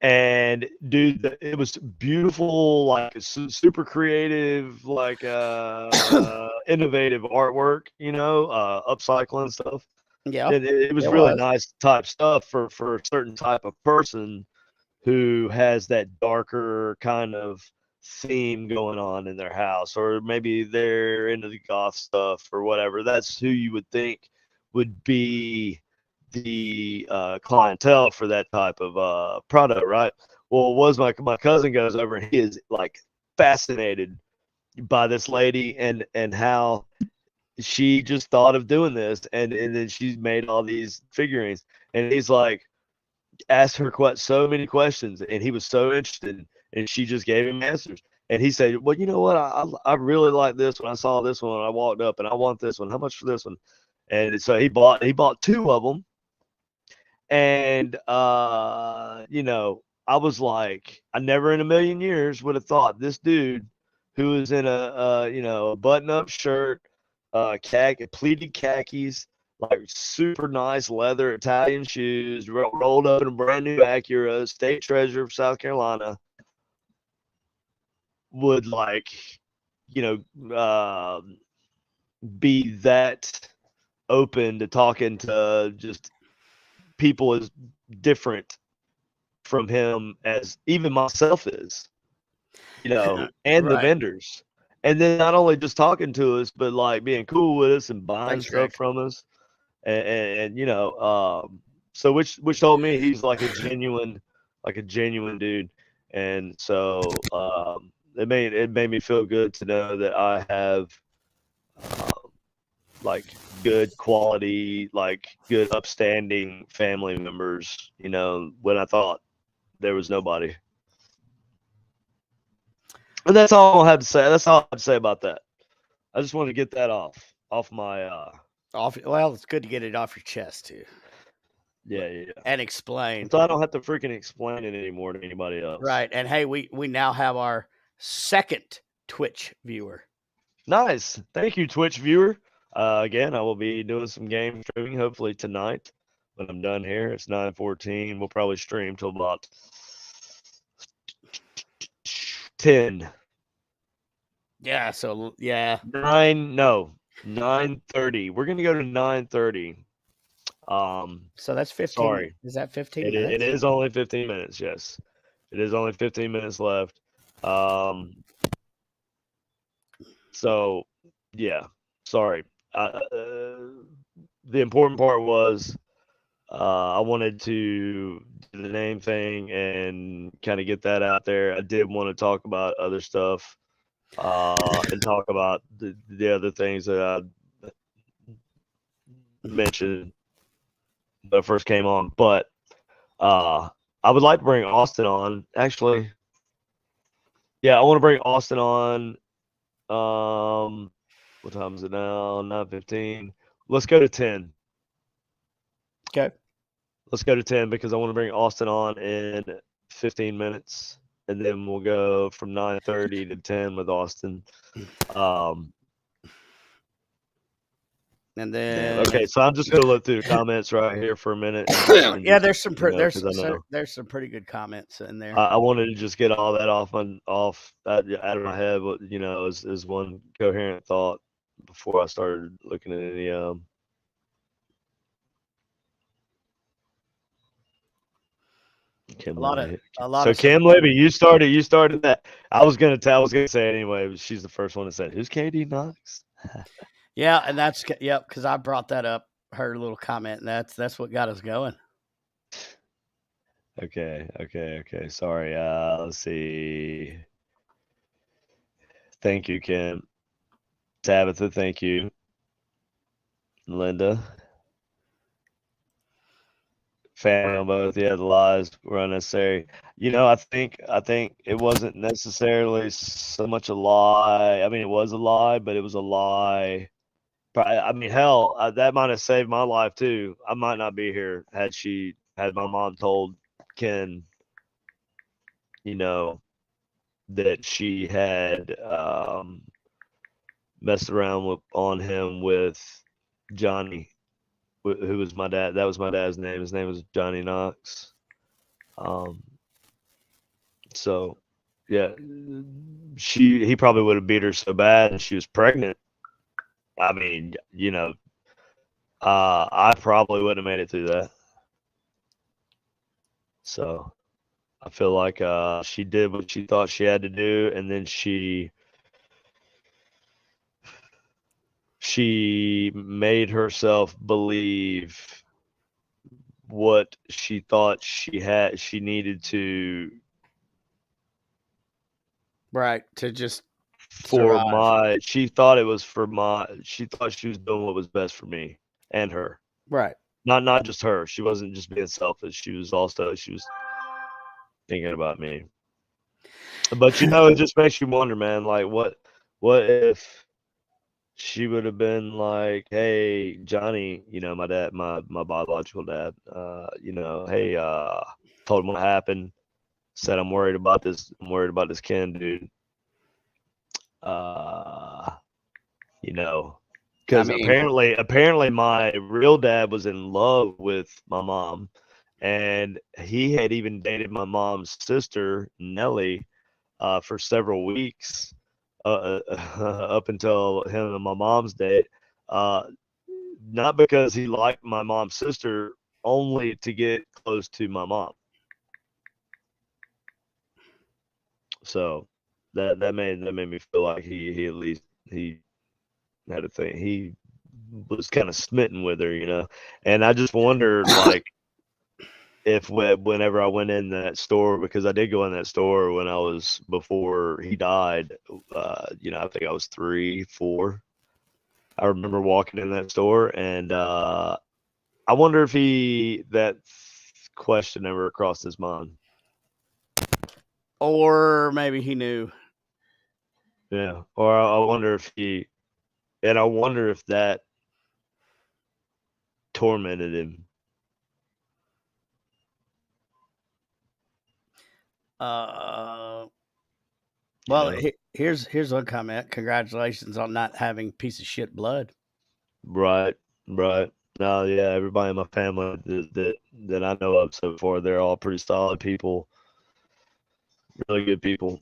Speaker 2: And dude, it was beautiful, like super creative, like innovative artwork, upcycling stuff.
Speaker 4: Yeah,
Speaker 2: It was really nice type stuff for a certain type of person who has that darker kind of theme going on in their house, or maybe they're into the goth stuff or whatever. That's who you would think would be the clientele for that type of product, right? Well, it was my cousin goes over and he is like fascinated by this lady and how she just thought of doing this, and then she made all these figurines, and he's like asked her so many questions, and he was so interested, and she just gave him answers. And he said, well, you know what, I really like this when I saw this one, I walked up and I want this one, how much for this one? And so he bought 2 of them. And I was like, I never in a million years would have thought this dude who is in a button-up shirt, pleated khakis, like super nice leather Italian shoes, rolled up in a brand new Acura, state treasurer of South Carolina, would be that open to talking to just people as different from him as even myself is, and
Speaker 4: Right.
Speaker 2: the vendors. And then not only just talking to us, but like being cool with us and buying stuff from us. And so which told me he's like a genuine dude. And so it made me feel good to know that I have like good quality, like good upstanding family members, when I thought there was nobody. And that's all I have to say. That's all I have to say about that. I just wanted to get that off my
Speaker 4: well, it's good to get it off your chest too.
Speaker 2: yeah.
Speaker 4: And explain.
Speaker 2: So I don't have to freaking explain it anymore to anybody else.
Speaker 4: Right. And hey, we now have our second Twitch viewer.
Speaker 2: Nice. Thank you, Twitch viewer. Again, I will be doing some game streaming hopefully tonight when I'm done here. It's 9:14. We'll probably stream till about 10.
Speaker 4: Yeah, so yeah.
Speaker 2: 9:30. We're gonna go to 9:30.
Speaker 4: So that's 15.
Speaker 2: Sorry.
Speaker 4: Is that 15
Speaker 2: minutes? It is only 15 minutes, yes. It is only 15 minutes left. So yeah, sorry. The important part was I wanted to do the name thing and kind of get that out there. I did want to talk about other stuff and talk about the other things that I mentioned when I first came on. But I would like to bring Austin on. Actually, yeah, I want to bring Austin on. What time is it now? 9:15. Let's go to 10.
Speaker 4: Okay.
Speaker 2: Let's go to 10 because I want to bring Austin on in 15 minutes, and then we'll go from 9:30 to 10 with Austin.
Speaker 4: And then
Speaker 2: okay, so I'm just gonna look through the comments right here for a minute.
Speaker 4: Yeah, there's some there's some pretty good comments in there.
Speaker 2: I wanted to just get all that off out of my head, but as one coherent thought before I started looking at any Kim
Speaker 4: a lot
Speaker 2: so
Speaker 4: of
Speaker 2: Kim Libby, you started that. I was gonna say it anyway. She's the first one that said, "Who's Katie Knox?"
Speaker 4: Yeah, and that's yep, because I brought that up, her little comment, and that's what got us going.
Speaker 2: Okay. Sorry. Let's see. Thank you, Kim. Tabitha, thank you. Linda. Family on both. Yeah, the lies were unnecessary. I think it wasn't necessarily so much a lie. I mean, it was a lie, but it was a lie. I mean, hell, that might have saved my life too. I might not be here had my mom told Ken, that she had messed around on him with Johnny, who was my dad. That was my dad's name. His name was Johnny Knox. So yeah, he probably would have beat her so bad, and she was pregnant. I mean, I probably wouldn't have made it through that. So I feel like she did what she thought she had to do, and then she made herself believe what she thought she needed to
Speaker 4: Right, to just
Speaker 2: for
Speaker 4: survive.
Speaker 2: she thought it was she thought she was doing what was best for me and her.
Speaker 4: Right.
Speaker 2: Not just her. She wasn't just being selfish. She was thinking about me. But it just makes you wonder, man, like what if she would have been like, "Hey, Johnny, my dad, my biological dad, hey, told him what happened, said I'm worried about this. I'm worried about this Ken dude." Because
Speaker 4: I mean,
Speaker 2: apparently my real dad was in love with my mom, and he had even dated my mom's sister Nellie for several weeks up until him and my mom's date. Not because he liked my mom's sister, only to get close to my mom. So that made me feel like he at least he had a thing. He was kind of smitten with her, and I just wondered, like, if whenever I went in that store, because I did go in that store when I was before he died. I think I was 3, 4. I remember walking in that store, and I wonder if that question ever crossed his mind.
Speaker 4: or maybe he knew.
Speaker 2: Yeah, or I wonder if I wonder if that tormented him.
Speaker 4: Well, here's one comment. Congratulations on not having piece of shit blood.
Speaker 2: Right. No, yeah, everybody in my family that I know of so far, they're all pretty solid people, really good people.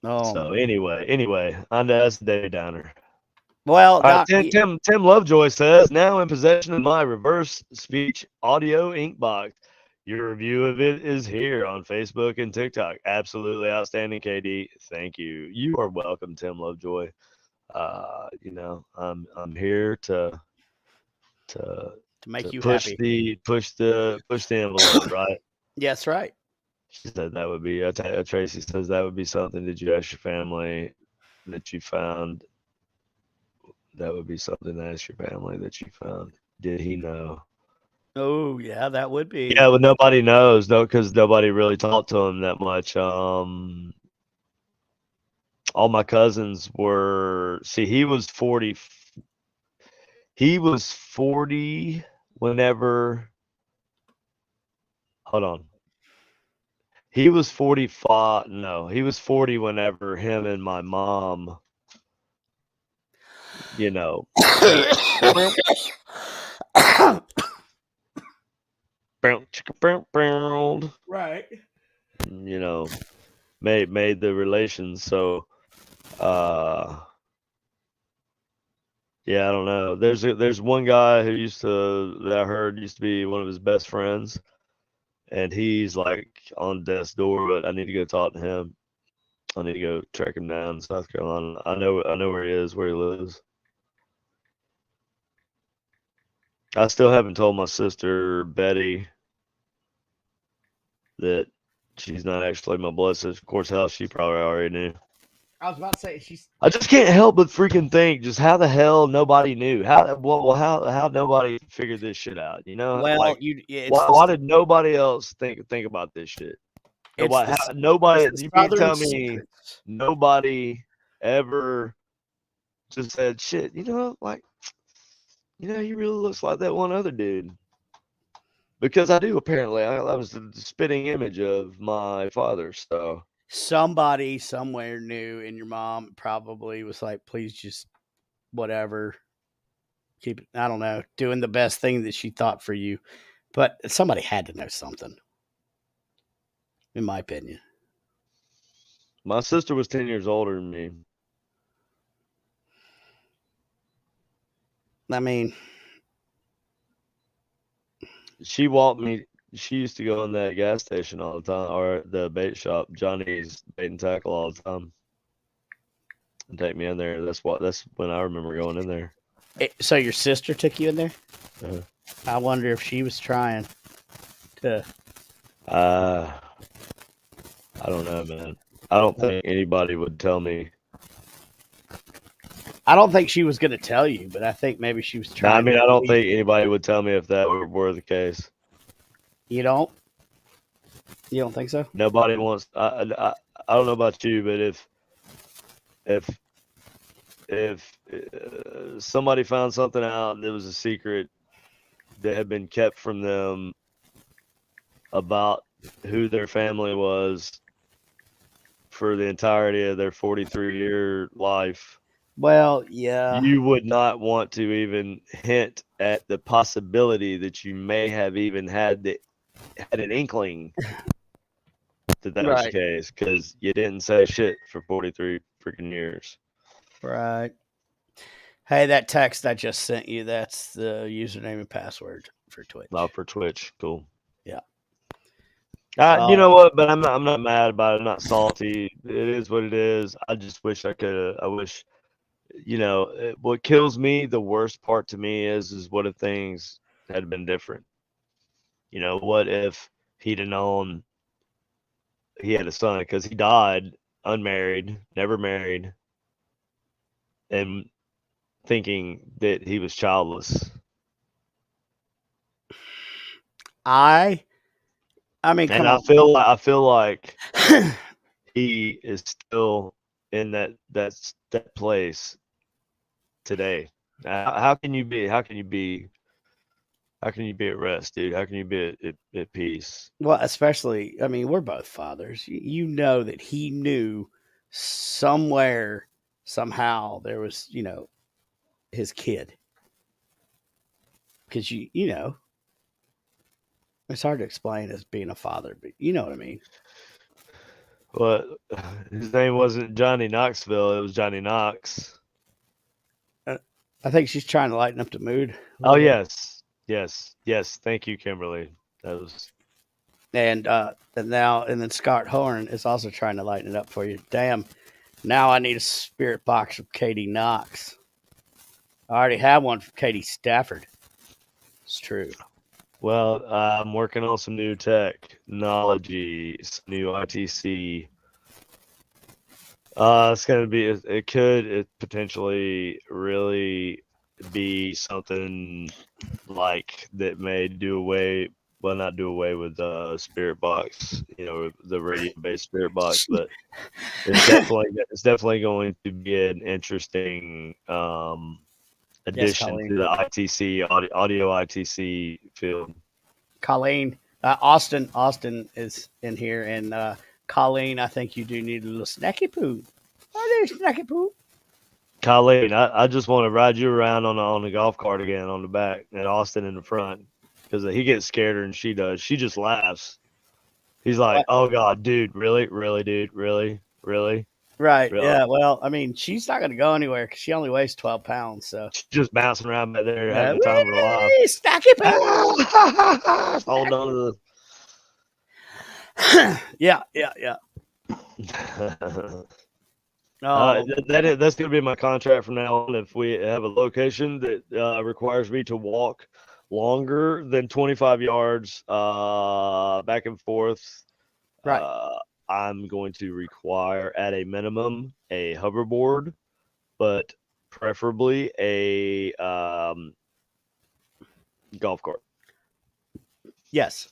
Speaker 2: So anyway, on to us, Debbie Downer.
Speaker 4: Well,
Speaker 2: All right,
Speaker 4: Doc,
Speaker 2: Tim Lovejoy says, now in possession of my reverse speech audio ink box. Your review of it is here on Facebook and TikTok. Absolutely outstanding, KD. Thank you. You are welcome, Tim Lovejoy. I'm here to
Speaker 4: make you
Speaker 2: push
Speaker 4: happy.
Speaker 2: the envelope, right?
Speaker 4: Yes, right.
Speaker 2: She said that would be Tracy says that would be something. Did you ask your family that you found? That would be something to ask your family that you found. Did he know?
Speaker 4: Oh, yeah, that would be.
Speaker 2: Yeah, but nobody knows though, because nobody really talked to him that much. All my cousins were. See, he was 40. He was 40 whenever. Hold on. He was 45. No, he was 40 whenever him and my mom,
Speaker 4: Right.
Speaker 2: made the relations. So, yeah, I don't know. There's one guy that I heard used to be one of his best friends, and he's like on death's door, but I need to go talk to him. I need to go track him down in South Carolina. I know where he is, where he lives. I still haven't told my sister Betty that she's not actually my blood sister. Of course, hell, she probably already knew.
Speaker 4: I was about to say she's.
Speaker 2: I just can't help but freaking think, just how the hell nobody knew? How nobody figured this shit out? You know,
Speaker 4: Well,
Speaker 2: like
Speaker 4: it's
Speaker 2: why did nobody else think about this shit? Nobody,
Speaker 4: it's the
Speaker 2: you mean
Speaker 4: Southern
Speaker 2: tell me
Speaker 4: secrets.
Speaker 2: nobody ever just said, shit, he really looks like that one other dude. Because I do, apparently. I was the spitting image of my father, so.
Speaker 4: Somebody somewhere knew, and your mom probably was like, please just whatever. Keep it, I don't know, doing the best thing that she thought for you. But somebody had to know something, in my opinion.
Speaker 2: My sister was 10 years older than me.
Speaker 4: I mean,
Speaker 2: She walked me. She used to go in that gas station all the time, or the bait shop, Johnny's Bait and Tackle, all the time, and take me in there. That's when I remember going in there.
Speaker 4: so your sister took you in there?
Speaker 2: Uh-huh.
Speaker 4: I wonder if she was trying to.
Speaker 2: I don't know, man. I don't think anybody would tell me.
Speaker 4: I don't think she was going to tell you, but I think maybe she was trying.
Speaker 2: I mean, I don't think anybody would tell me if that were the case.
Speaker 4: You don't? You don't think so?
Speaker 2: Nobody wants. I don't know about you, but if somebody found something out that was a secret that had been kept from them about who their family was for the entirety of their 43-year life,
Speaker 4: well, yeah,
Speaker 2: you would not want to even hint at the possibility that you may have even had an inkling that was the case, because you didn't say shit for 43 freaking years.
Speaker 4: Right. Hey, that text I just sent you, that's the username and password for Twitch.
Speaker 2: Not for Twitch. Cool.
Speaker 4: Yeah.
Speaker 2: You know what? But I'm not mad about it. I'm not salty. It is what it is. I just wish I could. I wish, what kills me, the worst part to me is what if things had been different? What if he'd have known he had a son, because he died unmarried, never married, and thinking that he was childless.
Speaker 4: I mean,
Speaker 2: and I feel like he is still in that place today. How can you be at rest, dude? How can you be at peace?
Speaker 4: Well, especially, I mean, we're both fathers. You know that he knew somewhere, somehow there was, his kid. Because it's hard to explain as being a father, but you know what I mean.
Speaker 2: Well, his name wasn't Johnny Knoxville; it was Johnny Knox.
Speaker 4: I think she's trying to lighten up the mood.
Speaker 2: Oh yes. Thank you, Kimberly. That was.
Speaker 4: And then Scott Horn is also trying to lighten it up for you. Damn! Now I need a spirit box of Katie Knox. I already have one from Katie Stafford. It's true.
Speaker 2: Well, I'm working on some new technology, some new ITC. It's gonna be. It could potentially really be something like that may do away. Well, not do away with Spirit Box, the radio-based Spirit Box, but it's definitely going to be an interesting addition to the ITC audio ITC field.
Speaker 4: Colleen, Austin is in here, and Colleen, I think you do need a little snacky poo. Oh, there's snacky poo.
Speaker 2: Colleen, I just want to ride you around on the golf cart again on the back, and Austin in the front, because he gets scareder than she does. She just laughs. He's like, "Oh God, dude, really, dude, really."
Speaker 4: Right.
Speaker 2: Really?
Speaker 4: Yeah. Well, I mean, she's not going to go anywhere because she only weighs 12 pounds. So
Speaker 2: she's just bouncing around back there, having the time of her life.
Speaker 4: Snacky poo.
Speaker 2: Hold on to
Speaker 4: Yeah. Oh,
Speaker 2: That's going to be my contract from now on. If we have a location that requires me to walk longer than 25 yards back and forth,
Speaker 4: right.
Speaker 2: I'm going to require at a minimum a hoverboard, but preferably a golf cart.
Speaker 4: Yes.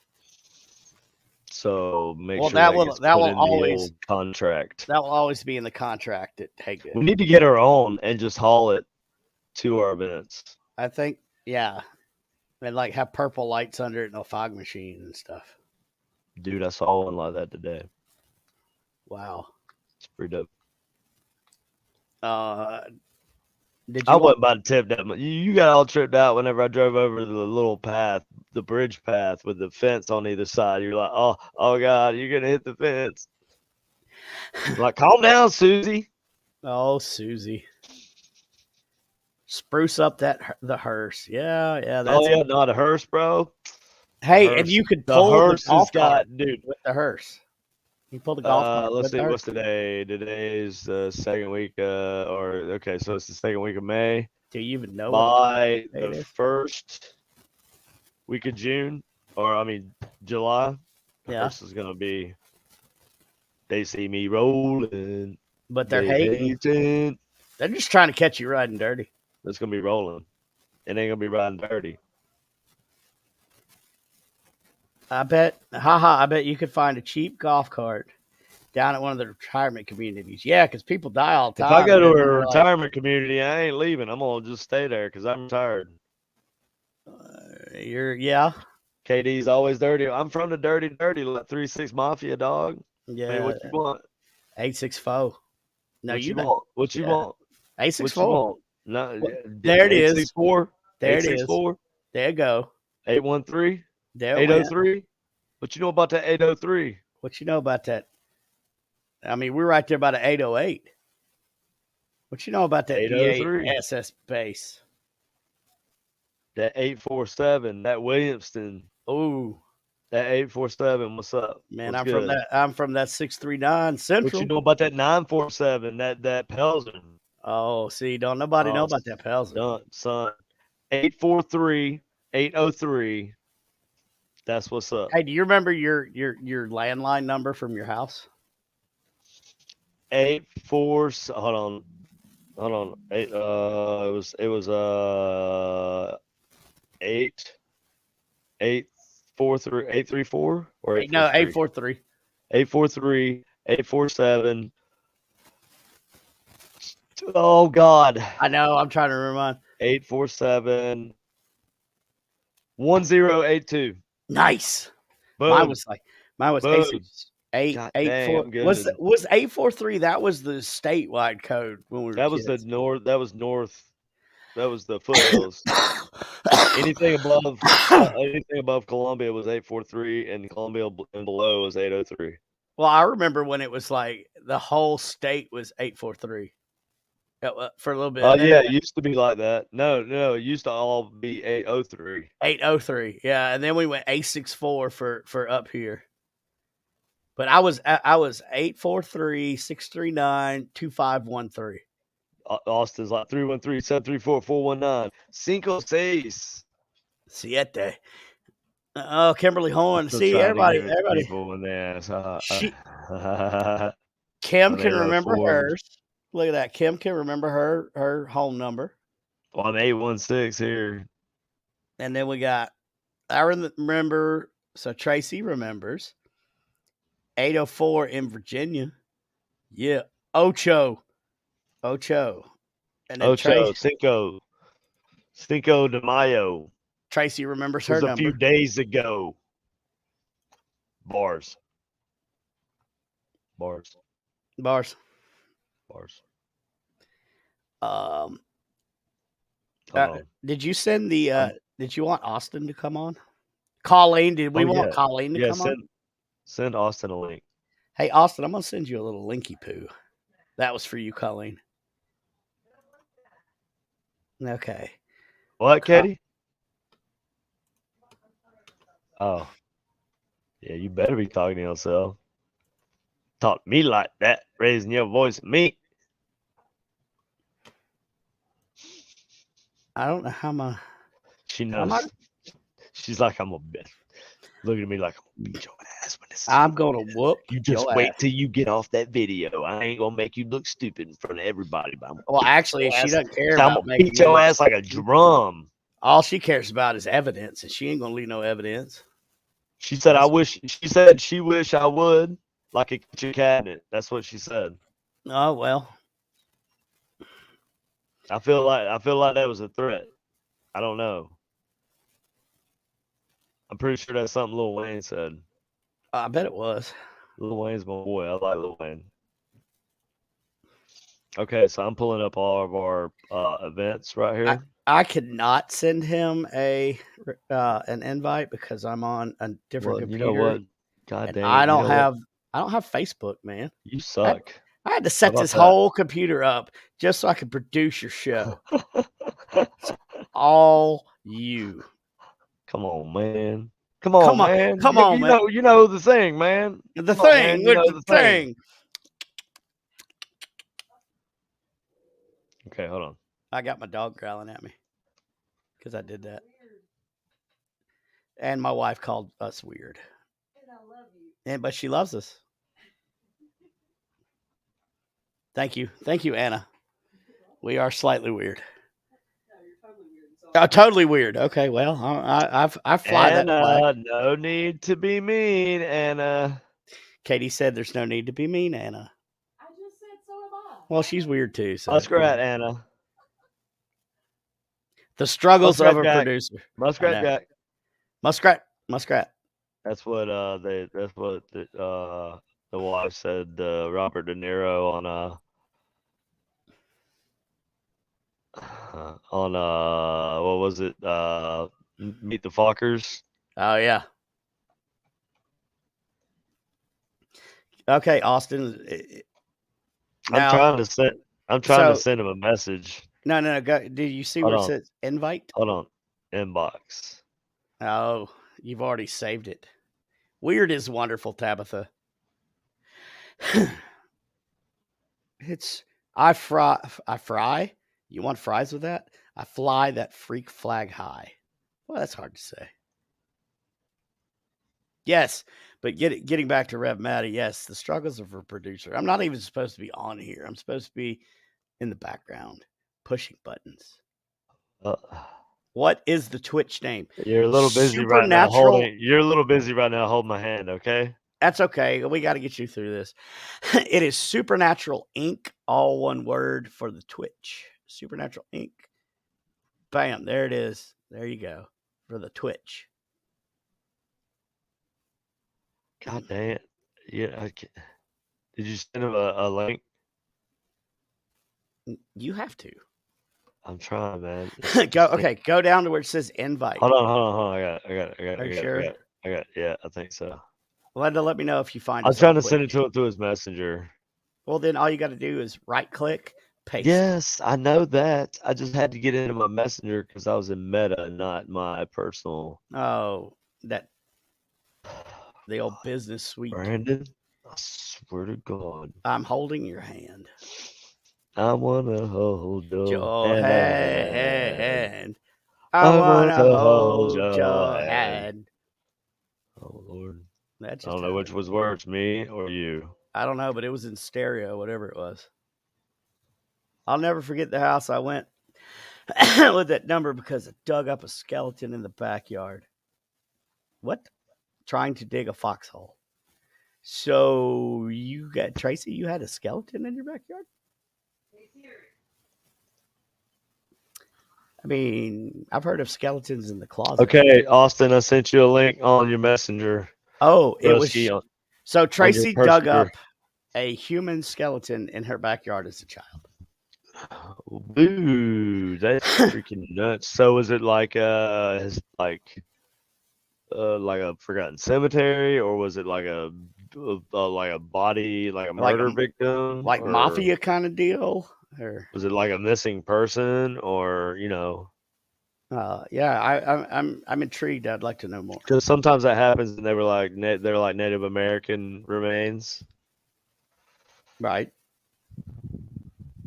Speaker 2: So make
Speaker 4: Well,
Speaker 2: sure
Speaker 4: that
Speaker 2: that
Speaker 4: will
Speaker 2: gets
Speaker 4: that
Speaker 2: put
Speaker 4: will
Speaker 2: in the
Speaker 4: always
Speaker 2: old contract.
Speaker 4: that will always be in the contract. At hey, good.
Speaker 2: We need to get our own and just haul it to our events.
Speaker 4: I think, yeah, and like have purple lights under it and a fog machine and stuff.
Speaker 2: Dude, I saw one like that today.
Speaker 4: Wow.
Speaker 2: It's pretty dope.
Speaker 4: Did
Speaker 2: I
Speaker 4: you want?
Speaker 2: wasn't about to tip that much. You got all tripped out whenever I drove over the little path, the bridge path with the fence on either side. You're like, oh God, you're gonna hit the fence. I'm like, calm down, Susie.
Speaker 4: Oh, Susie, spruce up the hearse. Yeah, yeah. That's
Speaker 2: Oh yeah, not a hearse, bro.
Speaker 4: hey,
Speaker 2: The
Speaker 4: and you could
Speaker 2: the
Speaker 4: pull the
Speaker 2: hearse has
Speaker 4: golf cart
Speaker 2: got, dude.
Speaker 4: with the hearse. You pull the golf cart
Speaker 2: Let's
Speaker 4: with the
Speaker 2: see, what's
Speaker 4: hearse.
Speaker 2: today? Today is the second week, okay, so it's the second week of May.
Speaker 4: Do you even know what
Speaker 2: By
Speaker 4: day
Speaker 2: the
Speaker 4: it is?
Speaker 2: first week of June, or I mean July, the
Speaker 4: Yeah.
Speaker 2: hearse is gonna be. They see me rolling.
Speaker 4: But they're
Speaker 2: They
Speaker 4: hating.
Speaker 2: hating.
Speaker 4: They're just trying to catch you riding dirty.
Speaker 2: It's gonna be rolling. It ain't gonna be riding dirty.
Speaker 4: I bet, I bet you could find a cheap golf cart down at one of the retirement communities. Yeah, because people die all the
Speaker 2: If
Speaker 4: time.
Speaker 2: I go to
Speaker 4: man, and
Speaker 2: a
Speaker 4: they're like,
Speaker 2: retirement community, I ain't leaving. I'm gonna just stay there because I'm tired.
Speaker 4: yeah,
Speaker 2: KD's always dirty. I'm from the dirty, like 3-6 Mafia, dog.
Speaker 4: yeah.
Speaker 2: Hey, what you want?
Speaker 4: 864. No,
Speaker 2: What
Speaker 4: you
Speaker 2: you
Speaker 4: know.
Speaker 2: want? What you
Speaker 4: Yeah.
Speaker 2: want? What you
Speaker 4: 864.
Speaker 2: want? No,
Speaker 4: There it is.
Speaker 2: 864,
Speaker 4: There it is.
Speaker 2: 864,
Speaker 4: There you go.
Speaker 2: 813,
Speaker 4: There it went.
Speaker 2: 803. What you know about that 803?
Speaker 4: What you know about that? I mean, we're right there by the 808. What you know about that
Speaker 2: 803.
Speaker 4: VASS base?
Speaker 2: That 847, that Williamston,
Speaker 4: Ooh,
Speaker 2: that 847. What's up?
Speaker 4: man,
Speaker 2: What's
Speaker 4: I'm
Speaker 2: good?
Speaker 4: from that. I'm from that 639 Central.
Speaker 2: What you know about that 947? That Pelzer.
Speaker 4: Oh, see, don't nobody know about that Pelzer.
Speaker 2: Son. 843, 803. That's what's up.
Speaker 4: Hey, do you remember your landline number from your house?
Speaker 2: 84. Hold on. It was 843, 834 or 843?
Speaker 4: No, 843.
Speaker 2: 843, 847. Oh God.
Speaker 4: I know. I'm trying to remind.
Speaker 2: 847 1082.
Speaker 4: Nice.
Speaker 2: Boom.
Speaker 4: Mine was
Speaker 2: Boom.
Speaker 4: 884.
Speaker 2: I'm good.
Speaker 4: Was 843? That was the statewide code when we were.
Speaker 2: That was
Speaker 4: kids.
Speaker 2: the north. That was north. That was the foothills. anything above Columbia was 843, and Columbia and below was 803.
Speaker 4: Well, I remember when it was like the whole state was 843 for a little bit.
Speaker 2: Oh yeah, it used to be like that. No, it used to all be 803.
Speaker 4: 803, yeah, and then we went 864 for up here. But I was 843 639 2513.
Speaker 2: Austin's like 313-734-419. Cinco seis.
Speaker 4: Siete. Oh, Kimberly Horn. See, everybody.
Speaker 2: People in the ass.
Speaker 4: Kim can remember hers. Look at that. Kim can remember her home number.
Speaker 2: Well, I'm 816 here.
Speaker 4: And then we got, I remember, so Tracy remembers, 804 in Virginia. Yeah. Ocho. And then
Speaker 2: Ocho, Cinco de Mayo.
Speaker 4: Tracy remembers
Speaker 2: It
Speaker 4: her
Speaker 2: was a
Speaker 4: number.
Speaker 2: few days ago. Bars.
Speaker 4: Did you send the did you want Austin to come on? Colleen, did we want Colleen to come on?
Speaker 2: Send Austin a link.
Speaker 4: Hey Austin, I'm gonna send you a little linky poo. That was for you, Colleen. Okay.
Speaker 2: What, Katie? Oh. Yeah, you better be talking to yourself. Talk to me like that, raising your voice at me.
Speaker 4: I don't know how my.
Speaker 2: She
Speaker 4: How
Speaker 2: knows.
Speaker 4: much?
Speaker 2: She's like, I'm a bitch. Looking at me like, I'm gonna beat your ass when this is
Speaker 4: I'm
Speaker 2: over.
Speaker 4: gonna whoop.
Speaker 2: You just
Speaker 4: your
Speaker 2: wait
Speaker 4: ass.
Speaker 2: till you get off that video. I ain't gonna make you look stupid in front of everybody. But I'm gonna
Speaker 4: Well,
Speaker 2: beat
Speaker 4: actually,
Speaker 2: your
Speaker 4: she
Speaker 2: ass.
Speaker 4: doesn't care
Speaker 2: I'm
Speaker 4: about
Speaker 2: gonna
Speaker 4: making
Speaker 2: beat your
Speaker 4: you look
Speaker 2: ass like a
Speaker 4: stupid.
Speaker 2: drum.
Speaker 4: All she cares about is evidence, and she ain't gonna leave no evidence.
Speaker 2: She said,
Speaker 4: That's-
Speaker 2: I wish. She said she wish I would, like a kitchen cabinet. That's what she said.
Speaker 4: Oh well.
Speaker 2: I feel like that was a threat. I don't know. I'm pretty sure that's something Lil Wayne said.
Speaker 4: I bet it was.
Speaker 2: Lil Wayne's my boy. I like Lil Wayne. Okay, so I'm pulling up all of our events right here.
Speaker 4: I could not send him an invite because I'm on a different
Speaker 2: Well,
Speaker 4: computer.
Speaker 2: you know what? God
Speaker 4: and
Speaker 2: dang it.
Speaker 4: I
Speaker 2: you
Speaker 4: don't
Speaker 2: know
Speaker 4: have
Speaker 2: what?
Speaker 4: Facebook, man.
Speaker 2: You suck.
Speaker 4: I had to set
Speaker 2: about
Speaker 4: this
Speaker 2: that?
Speaker 4: whole computer up just so I could produce your show. All you.
Speaker 2: Come on, man. Come on,
Speaker 4: Come on,
Speaker 2: man.
Speaker 4: come on, man.
Speaker 2: You know the thing, man.
Speaker 4: The
Speaker 2: Come on,
Speaker 4: thing,
Speaker 2: man. You
Speaker 4: with
Speaker 2: know
Speaker 4: the thing.
Speaker 2: Okay, hold on.
Speaker 4: I got my dog growling at me because I did that. And my wife called us weird. And I love you. But she loves us. Thank you. Thank you, Anna. We are slightly weird. Totally weird. Okay, well, I fly
Speaker 2: Anna,
Speaker 4: that flag.
Speaker 2: no need to be mean, Anna.
Speaker 4: Katie said there's no need to be mean, Anna. I just said so am I. Well, she's weird too. So
Speaker 2: Muskrat, Anna.
Speaker 4: the struggles
Speaker 2: Muskrat
Speaker 4: of a
Speaker 2: Jack.
Speaker 4: producer.
Speaker 2: Muskrat Jack.
Speaker 4: Muskrat.
Speaker 2: That's what the wife said. Robert De Niro on what was it? Meet the Fockers.
Speaker 4: Oh yeah. Okay, Austin.
Speaker 2: I'm trying to send him a message.
Speaker 4: No. Go. Did you see where it says invite?
Speaker 2: Hold on. Inbox.
Speaker 4: Oh, you've already saved it. Weird is wonderful, Tabitha. I fry. You want fries with that? I fly that freak flag high. Well, that's hard to say. Yes, but getting back to Rev Maddie, yes, the struggles of a producer. I'm not even supposed to be on here. I'm supposed to be in the background pushing buttons. What is the Twitch name?
Speaker 2: You're a little busy right now holding my hand, okay?
Speaker 4: That's okay. We got to get you through this. It is Supernatural Inc., all one word for the Twitch. Supernatural Inc. Bam, there it is. There you go for the Twitch.
Speaker 2: God dang it. Yeah, did you send him a link?
Speaker 4: You have to.
Speaker 2: I'm trying, man.
Speaker 4: Go down to where it says invite.
Speaker 2: Hold on. I got it.
Speaker 4: Are you sure?
Speaker 2: Yeah, I think so.
Speaker 4: Let me know if you find it.
Speaker 2: I'm trying to send it to him through his messenger.
Speaker 4: Well, then all you got to do is right click, paste.
Speaker 2: Yes, I know that. I just had to get into my messenger because I was in Meta, not my personal.
Speaker 4: Oh, the old business suite.
Speaker 2: Brandon, I swear to God.
Speaker 4: I'm holding your hand.
Speaker 2: I wanna hold
Speaker 4: your hand. I wanna hold your hand.
Speaker 2: Oh Lord.
Speaker 4: I
Speaker 2: don't know which was worse, me or you.
Speaker 4: I don't know, but it was in stereo, whatever it was. I'll never forget the house I went with that number because it dug up a skeleton in the backyard. What? Trying to dig a foxhole. So you got Tracy, you had a skeleton in your backyard? I mean, I've heard of skeletons in the closet.
Speaker 2: Okay, Austin, I sent you a link on your messenger.
Speaker 4: Oh, it was so Tracy dug up a human skeleton in her backyard as a child.
Speaker 2: Ooh, that's freaking nuts. So is it like a forgotten cemetery, or was it like a body, like a murder victim,
Speaker 4: like mafia kind of deal, or
Speaker 2: was it like a missing person, or
Speaker 4: yeah, I'm intrigued. I'd like to know more
Speaker 2: because sometimes that happens, and they're like Native American remains.
Speaker 4: Right.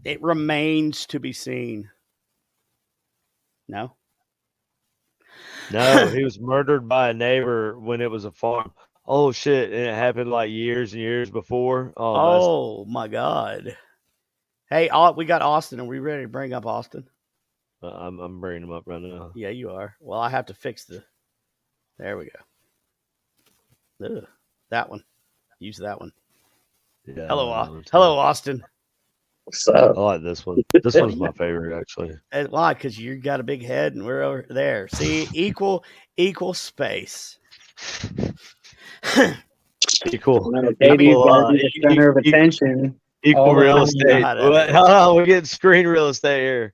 Speaker 4: It remains to be seen. No.
Speaker 2: No, he was murdered by a neighbor when it was a farm. Oh shit! And it happened like years and years before.
Speaker 4: Oh my God. Hey, we got Austin. Are we ready to bring up Austin?
Speaker 2: I'm bringing him up right now.
Speaker 4: Yeah, you are. Well, I have to fix the. There we go. Ugh, that one. Use that one.
Speaker 2: Yeah,
Speaker 4: Hello, Austin.
Speaker 5: What's up?
Speaker 2: I like this one. This one's my favorite, actually.
Speaker 4: And why? Because you got a big head and we're over there. See, equal space.
Speaker 2: Equal.
Speaker 5: No, Katie's gotta be the center of attention.
Speaker 2: Equal
Speaker 5: all the
Speaker 2: real
Speaker 5: time.
Speaker 2: estate.
Speaker 4: How that is.
Speaker 2: Hold on, we're getting screen real estate here.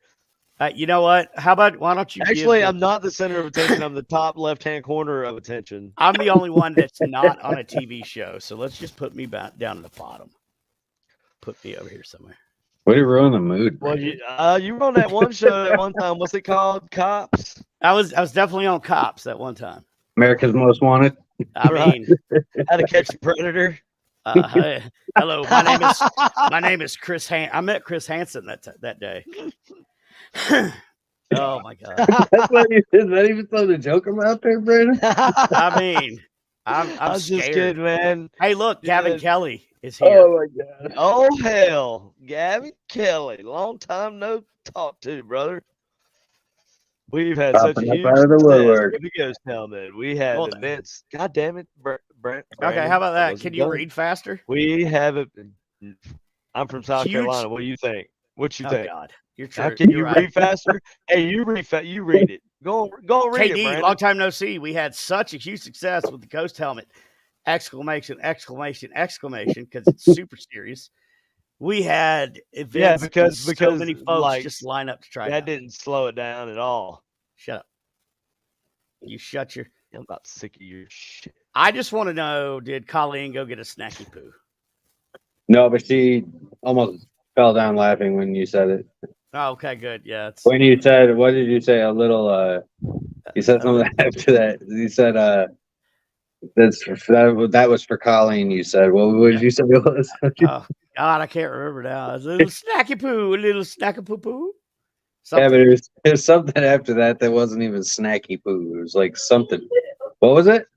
Speaker 4: You know what? How about why don't you?
Speaker 2: Actually, I'm not the center of attention. I'm the top left-hand corner of attention.
Speaker 4: I'm the only one that's not on a TV show, so let's just put me back down at the bottom. Put me over here somewhere.
Speaker 5: Way to ruin the mood.
Speaker 2: Well, you were on that one show at one time. What's it called? Cops.
Speaker 4: I was definitely on Cops that one time.
Speaker 5: America's Most Wanted.
Speaker 4: I mean,
Speaker 2: How to Catch a Predator.
Speaker 4: hello, my name is Chris. I met Chris Hansen that day. Oh my God!
Speaker 5: That's what is that even something to joke about there, Brandon?
Speaker 4: I mean, I'm
Speaker 2: just
Speaker 4: scared.
Speaker 2: kidding, man.
Speaker 4: Hey, look, Gavin
Speaker 2: Yeah.
Speaker 4: Kelly is here.
Speaker 5: Oh my God!
Speaker 2: Oh hell, Gavin Kelly, long time no talk to, brother. We've had such a
Speaker 5: Popping up
Speaker 2: huge
Speaker 5: out of the
Speaker 2: success
Speaker 5: woodwork.
Speaker 2: with the Ghost Town, man. We had
Speaker 4: Well,
Speaker 2: events. God damn it, Brent.
Speaker 4: Okay, how about that? Can you read faster?
Speaker 2: We have it. I'm from South
Speaker 4: Huge-
Speaker 2: Carolina. What do you think? What you
Speaker 4: Oh
Speaker 2: think?
Speaker 4: God, you're
Speaker 2: How
Speaker 4: true.
Speaker 2: can
Speaker 4: You're
Speaker 2: you
Speaker 4: right.
Speaker 2: read faster? Hey, you read it. Go read it,
Speaker 4: KD,
Speaker 2: Brandon.
Speaker 4: long time no see. We had such a huge success with the Ghost Helmet! Exclamation! Exclamation! Exclamation! Because it's super serious. We had events.
Speaker 2: because
Speaker 4: so many folks
Speaker 2: like,
Speaker 4: just line up to try.
Speaker 2: that
Speaker 4: That
Speaker 2: didn't slow it down at all.
Speaker 4: Shut up. You shut your.
Speaker 2: I'm about sick of your shit.
Speaker 4: I just want to know: did Colleen go get a snacky poo?
Speaker 5: No, but she almost fell down laughing when you said it.
Speaker 4: Oh, okay, good. Yeah, it's
Speaker 5: When you said, what did you say? A little. You said something after that. You said, that was for Colleen. You said, well, what did you say it was?
Speaker 4: oh God, I can't remember now. It's a little snacky poo, a little snacky poo poo.
Speaker 5: Yeah, but it was something after that wasn't even snacky poo. It was like something. What was it?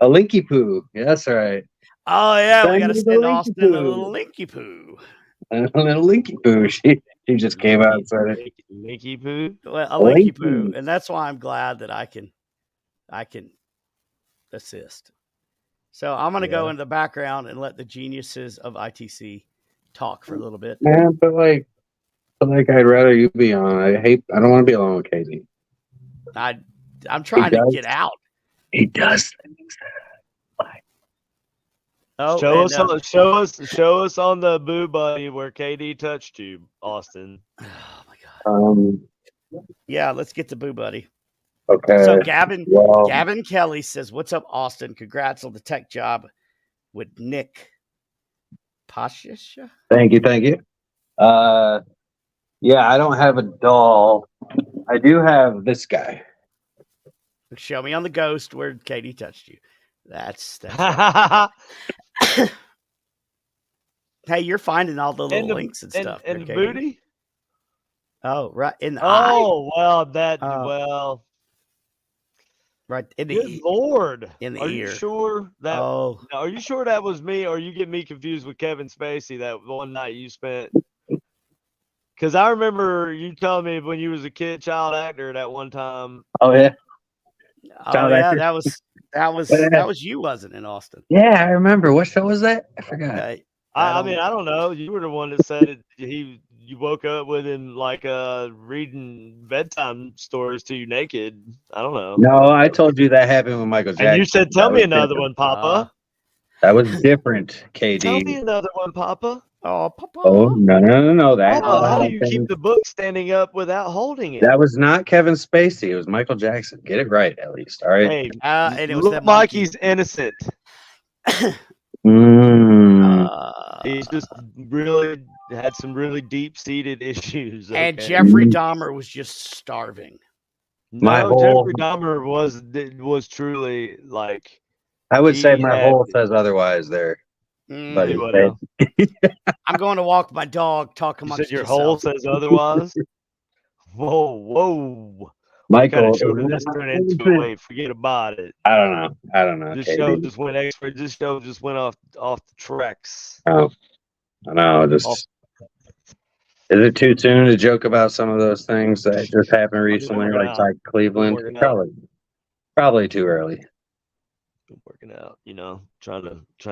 Speaker 5: A linky poo. Yeah, that's right.
Speaker 4: Oh yeah, we
Speaker 5: Send
Speaker 4: got to
Speaker 5: me the
Speaker 4: send
Speaker 5: linky
Speaker 4: Austin
Speaker 5: poo.
Speaker 4: a little linky poo.
Speaker 5: A little linky poo. She just came out and said it.
Speaker 2: Linky poo.
Speaker 4: Well, a linky
Speaker 5: Linky.
Speaker 4: poo, and that's why I'm glad that I can assist. So I'm going to go
Speaker 2: Yeah.
Speaker 4: into the background and let the geniuses of ITC talk for a little bit.
Speaker 5: Man, but like I'd rather you be on. I don't want to be alone with Katie.
Speaker 4: I'm trying to
Speaker 5: does.
Speaker 4: get out.
Speaker 5: He does.
Speaker 4: Oh,
Speaker 2: show
Speaker 4: and,
Speaker 2: us on the boo buddy where KD touched you, Austin.
Speaker 4: oh my God.
Speaker 5: Um.
Speaker 4: Yeah, let's get to Boo Buddy.
Speaker 5: Okay.
Speaker 4: So Gavin
Speaker 5: Well,
Speaker 4: Kelly says, "What's up, Austin? Congrats on the tech job with Nick Pashisha."
Speaker 5: thank you. Yeah, I don't have a doll. I do have this guy.
Speaker 4: Show me on the ghost where Katie touched you. That's hey, you're finding all the little links and stuff.
Speaker 2: And the
Speaker 4: there, Katie.
Speaker 2: booty.
Speaker 4: Oh, right in the eye.
Speaker 2: Oh well,
Speaker 4: Right in the
Speaker 2: good Lord.
Speaker 4: in the
Speaker 2: Are
Speaker 4: ear.
Speaker 2: you sure that?
Speaker 4: Oh,
Speaker 2: Are you sure that was me, or you get me confused with Kevin Spacey that one night you spent? Because I remember you telling me when you was a child actor that one time.
Speaker 5: Oh yeah.
Speaker 4: oh
Speaker 5: Child
Speaker 4: yeah,
Speaker 5: actor.
Speaker 4: that was you, wasn't it, in Austin?
Speaker 5: Yeah, I remember. What show was that? I forgot.
Speaker 4: Okay.
Speaker 2: I mean, I don't know. You were the one that said it. You woke up with him like reading bedtime stories to you naked. I don't know.
Speaker 5: No, I told you that happened with Michael Jackson.
Speaker 2: And you said, "Tell
Speaker 5: That
Speaker 2: me
Speaker 5: was
Speaker 2: another
Speaker 5: different.
Speaker 2: one, Papa."
Speaker 5: That was different,
Speaker 2: Tell me
Speaker 5: KD.
Speaker 2: another one, Papa.
Speaker 4: Oh, Papa.
Speaker 5: Oh no! That
Speaker 2: Papa, how do you keep the book standing up without holding it?
Speaker 5: That was not Kevin Spacey. It was Michael Jackson. Get it right, at least. All right.
Speaker 2: Hey,
Speaker 4: And it was
Speaker 2: look,
Speaker 4: that monkey.
Speaker 2: Mikey's innocent. He's just really had some really deep-seated issues.
Speaker 4: And
Speaker 2: okay?
Speaker 4: Jeffrey Dahmer was just starving.
Speaker 5: My
Speaker 2: No,
Speaker 5: whole-
Speaker 2: Jeffrey Dahmer was truly like
Speaker 5: I would say
Speaker 2: He
Speaker 5: my
Speaker 2: had-
Speaker 5: whole says otherwise there. But
Speaker 2: Hey,
Speaker 5: he
Speaker 2: what
Speaker 5: said,
Speaker 2: now?
Speaker 4: I'm going to walk my dog. Talk
Speaker 2: You
Speaker 4: amongst
Speaker 2: said your hole
Speaker 4: yourself.
Speaker 2: says otherwise. Whoa. What kind
Speaker 5: Michael,
Speaker 2: of show did this turn into? Wait, forget about it.
Speaker 5: I don't know. I don't know.
Speaker 2: This
Speaker 5: KD.
Speaker 2: show just went extra. This show just went off the tracks.
Speaker 5: Oh, I know. Just is it too soon to joke about some of those things that just happened recently,
Speaker 2: working
Speaker 5: like
Speaker 2: out.
Speaker 5: Ty Cleveland?
Speaker 2: Working out.
Speaker 5: Probably too early.
Speaker 2: Been working out, trying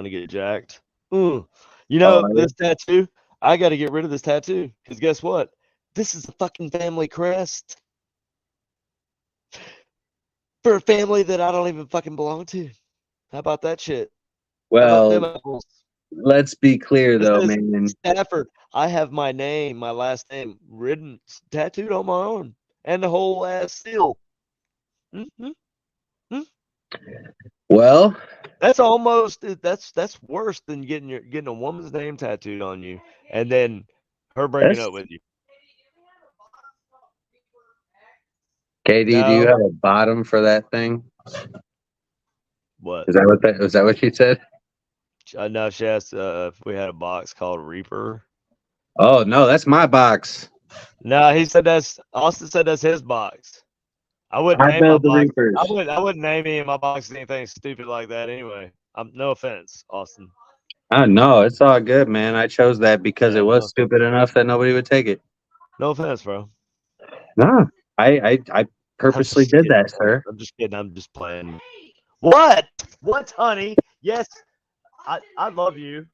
Speaker 2: to get jacked. This tattoo. I got to get rid of this tattoo because guess what? This is a fucking family crest for a family that I don't even fucking belong to. How about that shit? How about them
Speaker 5: Well,
Speaker 2: apples?
Speaker 5: let's be clear
Speaker 2: This
Speaker 5: though,
Speaker 2: is
Speaker 5: man.
Speaker 2: Stafford. I have my name, my last name, written, tattooed on my arm, and the whole ass seal.
Speaker 5: Well,
Speaker 2: That's almost that's worse than getting a woman's name tattooed on you, and then her breaking up with you.
Speaker 5: KD, do you have a bottom for that thing?
Speaker 2: What?
Speaker 5: Is that what she said?
Speaker 2: No, she asked if we had a box called Reaper.
Speaker 5: Oh no, that's my box.
Speaker 2: No, he said Austin said that's his box. I wouldn't
Speaker 5: I
Speaker 2: name my
Speaker 5: build the
Speaker 2: box.
Speaker 5: Reapers.
Speaker 2: I wouldn't name any of my boxes anything stupid like that anyway. No offense, Austin.
Speaker 5: No, it's all good, man. I chose that because it was stupid enough that nobody would take it.
Speaker 2: No offense, bro.
Speaker 5: No, I purposely did that, sir.
Speaker 2: I'm just kidding. I'm just playing. What? What, honey? Yes, I love you.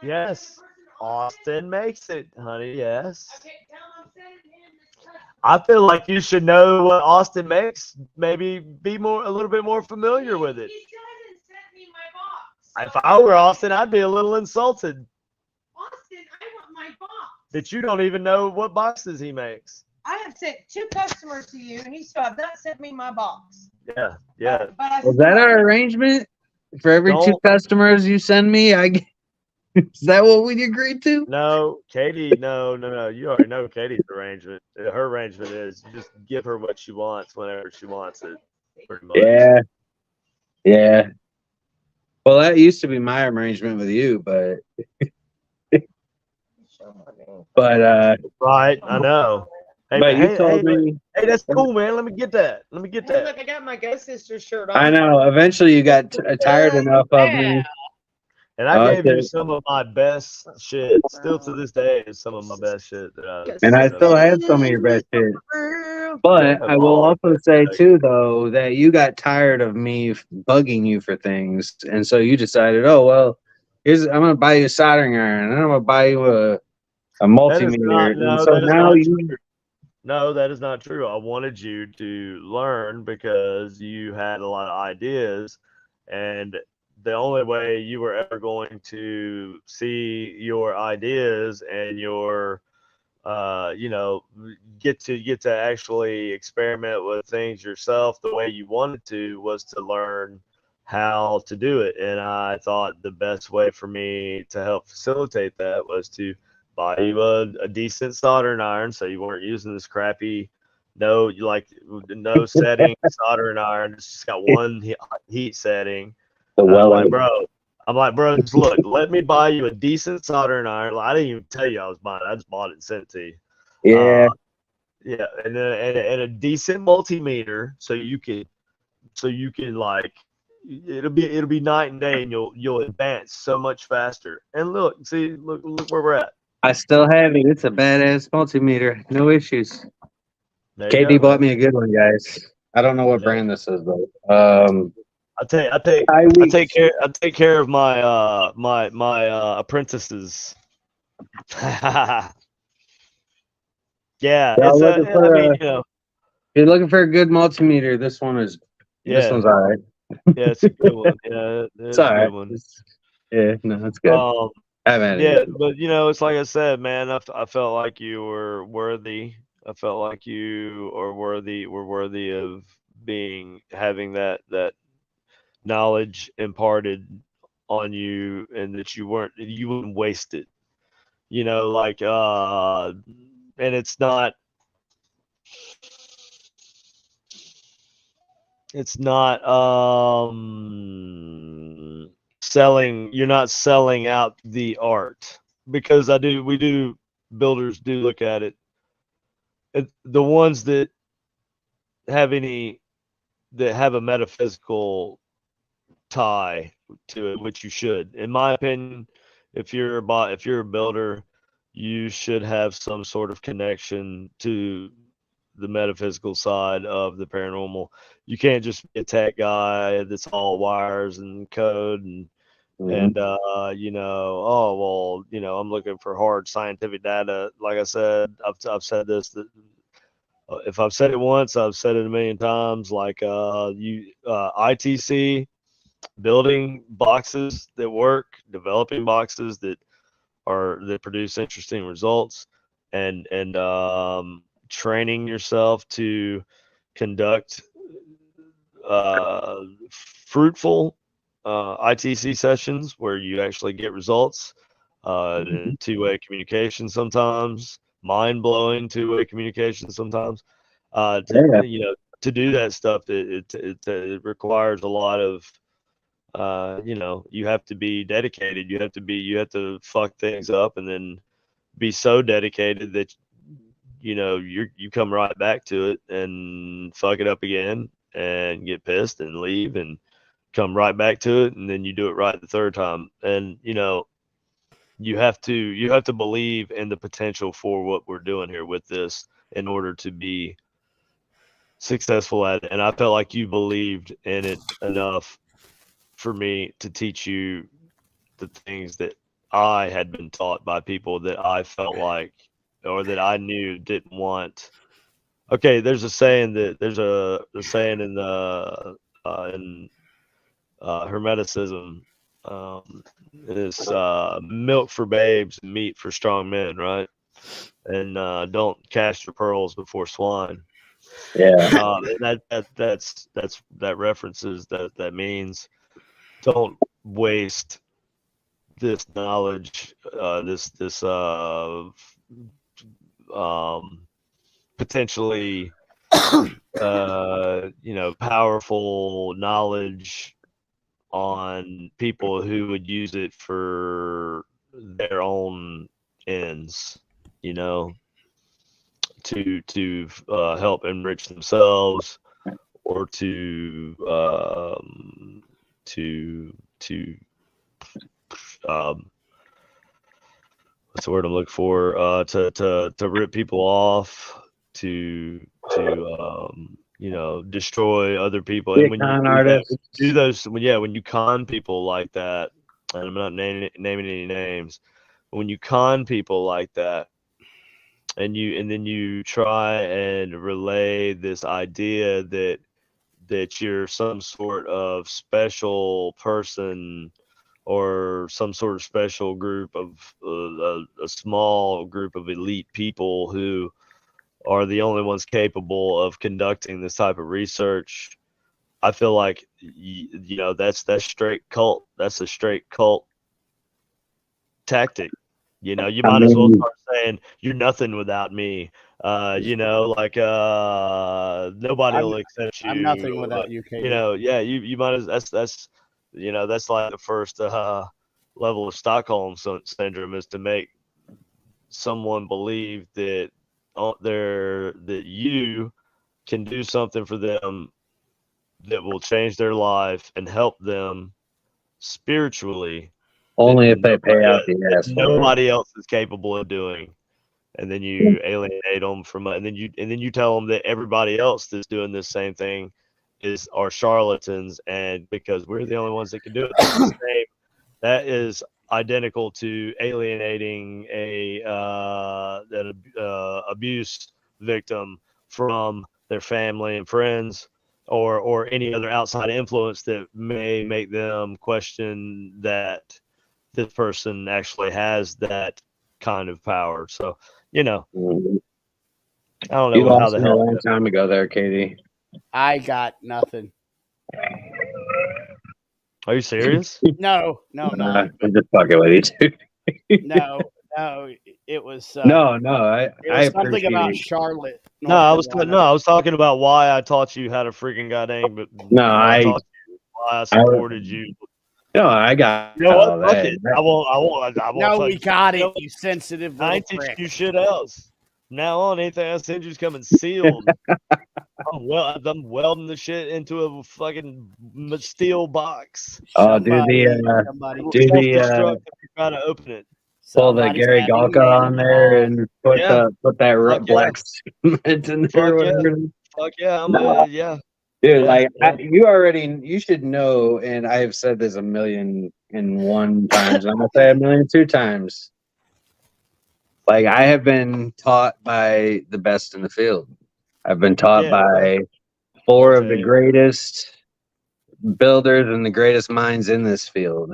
Speaker 2: Yes, Austin makes it, honey. Yes. I feel like you should know what Austin makes. Maybe be a little bit more familiar with it. If I were Austin, I'd be a little insulted.
Speaker 6: Austin, I want my box.
Speaker 2: That you don't even know what boxes he makes.
Speaker 6: I have sent 2 customers to you, and you still have not sent me my box.
Speaker 2: Yeah.
Speaker 6: But
Speaker 5: Was that our arrangement? For every 2 customers you send me, is that what we agreed to?
Speaker 2: No, Katie, no. You already know Katie's arrangement. Her arrangement is you just give her what she wants whenever she wants it. Pretty much.
Speaker 5: Yeah. Well, that used to be my arrangement with you, but
Speaker 2: right, I know. Hey,
Speaker 5: but
Speaker 2: man,
Speaker 5: you told me.
Speaker 2: Hey, that's cool, man. Let me get that.
Speaker 6: Hey, look, I got my Ghost Sister shirt on.
Speaker 5: I know. Eventually, you got tired enough of me.
Speaker 2: And I gave you some of my best shit. Still to this day, is some of my best shit
Speaker 5: And I still have some of your best shit. But I will also say too, though, that you got tired of me bugging you for things, and so you decided, oh well, I'm gonna buy you a soldering iron, and I'm gonna buy you a multimeter.
Speaker 2: No, that is not true. I wanted you to learn because you had a lot of ideas, and the only way you were ever going to see your ideas and your get to actually experiment with things yourself the way you wanted to was to learn how to do it. And I thought the best way for me to help facilitate that was to buy you a decent soldering iron, so you weren't using this crappy no setting soldering iron. It's just got one heat setting. I'm like, bro, just look, let me buy you a decent soldering iron. I didn't even tell you I was buying it. I just bought it and sent it to you.
Speaker 5: Yeah.
Speaker 2: And a decent multimeter so you can like it'll be night and day, and you'll advance so much faster. And look where we're at.
Speaker 5: I still have it. It's a badass multimeter. No issues. KD bought me a good one, guys. I don't know what brand this is though.
Speaker 2: I take care of my my apprentices. Yeah, it's
Speaker 5: if you're looking for a good multimeter, this one's all right.
Speaker 2: Yeah, it's a good one. Yeah, it's
Speaker 5: all
Speaker 2: a
Speaker 5: right.
Speaker 2: good one.
Speaker 5: It's good.
Speaker 2: But it's like I said, man. I felt like you were worthy. I felt like you were worthy of having that knowledge imparted on you, and that you wouldn't waste it. And it's not selling out the art, because builders do look at it. The ones that have a metaphysical tie to it, which you should, in my opinion. If you're a builder, you should have some sort of connection to the metaphysical side of the paranormal. You can't just be a tech guy that's all wires and code and I'm looking for hard scientific data. Like I said, I've said this, that if I've said it once, I've said it a million times. Like ITC, building boxes that work, developing boxes that produce interesting results, and training yourself to conduct fruitful ITC sessions where you actually get results. Two-way communication sometimes, mind-blowing two-way communication sometimes. To do that stuff, it requires a lot of you have to be dedicated. You have to fuck things up and then be so dedicated that you come right back to it and fuck it up again and get pissed and leave and come right back to it, and then you do it right the third time. And you have to believe in the potential for what we're doing here with this in order to be successful at it. And I felt like you believed in it enough for me to teach you the things that I had been taught by people that I felt like, or that I knew didn't want. Okay, there's a saying in the in Hermeticism, is milk for babes and meat for strong men, right? And don't cast your pearls before swine.
Speaker 5: Yeah.
Speaker 2: That references that means don't waste this knowledge, this potentially powerful knowledge on people who would use it for their own ends, to help enrich themselves, or to what's the word I'm looking for? To rip people off, to destroy other people. And when you do those, when you con people like that, and I'm not naming any names, but when you con people like that, and then you try and relay this idea that you're some sort of special person, or some sort of special group of a small group of elite people who are the only ones capable of conducting this type of research. I feel like that's straight cult. That's a straight cult tactic. You might as well start saying you're nothing without me. Nobody will accept you.
Speaker 4: I'm nothing without you, Katie.
Speaker 2: You might as that's like the first level of Stockholm syndrome, is to make someone believe that you can do something for them that will change their life and help them spiritually.
Speaker 5: Only if they pay out the ass.
Speaker 2: Nobody else is capable of doing. And then you alienate them from, and then you tell them that everybody else that's doing this same thing are charlatans, and because we're the only ones that can do it. That is identical to alienating an abuse victim from their family and friends, or any other outside influence that may make them question that this person actually has that kind of power. So, I don't know how the hell.
Speaker 5: A long time ago there, Katie.
Speaker 4: I got nothing.
Speaker 2: Are you serious?
Speaker 4: No,
Speaker 5: I'm just fucking with you too.
Speaker 4: No, it was
Speaker 5: I
Speaker 4: something about Charlotte.
Speaker 2: I was talking about why I taught you how to freaking goddamn. But
Speaker 5: I
Speaker 2: supported you.
Speaker 5: No, I got
Speaker 2: You know what?
Speaker 5: all
Speaker 2: Fuck
Speaker 5: that.
Speaker 2: it. I won't.
Speaker 4: No, we got
Speaker 2: You
Speaker 4: it,
Speaker 2: know,
Speaker 4: you sensitive
Speaker 2: I
Speaker 4: little
Speaker 2: ain't teaching
Speaker 4: prick.
Speaker 2: you shit else. From now on, anything I send you is coming sealed. I'm welding the shit into a fucking steel box.
Speaker 5: Oh, do
Speaker 4: Somebody,
Speaker 5: the
Speaker 4: somebody,
Speaker 5: do the
Speaker 2: Self-destruct if you try to open it.
Speaker 5: pull the
Speaker 4: somebody's
Speaker 5: Gary
Speaker 4: having
Speaker 5: Galka on there
Speaker 4: man
Speaker 5: and put
Speaker 2: Yeah.
Speaker 5: that
Speaker 2: Fuck yeah.
Speaker 5: black cement in there or
Speaker 2: Fuck yeah.
Speaker 5: whatever.
Speaker 2: Fuck yeah.
Speaker 5: No.
Speaker 2: Yeah.
Speaker 5: Dude,
Speaker 2: Yeah,
Speaker 5: like
Speaker 2: yeah.
Speaker 5: you should know, and I have said this 1,000,001 times. And I'm gonna say 1,000,002 times. Like I have been taught by the best in the field. I've been taught
Speaker 2: Yeah,
Speaker 5: by four of the
Speaker 2: Okay.
Speaker 5: greatest builders and the greatest minds in this field.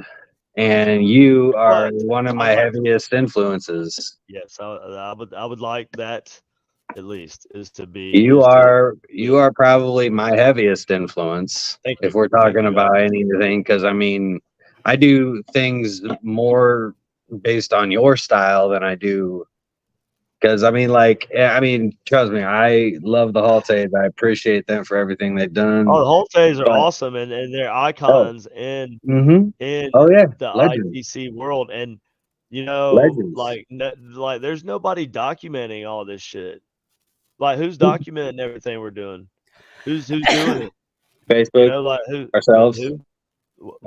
Speaker 5: And you are
Speaker 2: But
Speaker 5: one of
Speaker 2: I
Speaker 5: my
Speaker 2: like-
Speaker 5: heaviest influences.
Speaker 2: Yes, I would like that at least is to be.
Speaker 5: You
Speaker 2: is to-
Speaker 5: are probably my heaviest influence
Speaker 2: Thank
Speaker 5: if
Speaker 2: you.
Speaker 5: we're
Speaker 2: Thank
Speaker 5: talking
Speaker 2: you.
Speaker 5: about anything. Because I mean, I do things more based on your style than I do. Because I mean, trust me, I love the Haltes. I appreciate them for everything they've done.
Speaker 2: Oh, the whole phase are
Speaker 5: But-
Speaker 2: awesome, and they're icons in
Speaker 5: Mm-hmm.
Speaker 2: in
Speaker 5: Oh yeah,
Speaker 2: the
Speaker 5: legends.
Speaker 2: ITC world, and you know,
Speaker 5: Legends.
Speaker 2: like there's nobody documenting all this shit. Like, who's documenting everything we're doing? Who's doing it?
Speaker 5: Facebook,
Speaker 2: You know, like who?
Speaker 5: ourselves,
Speaker 2: Who?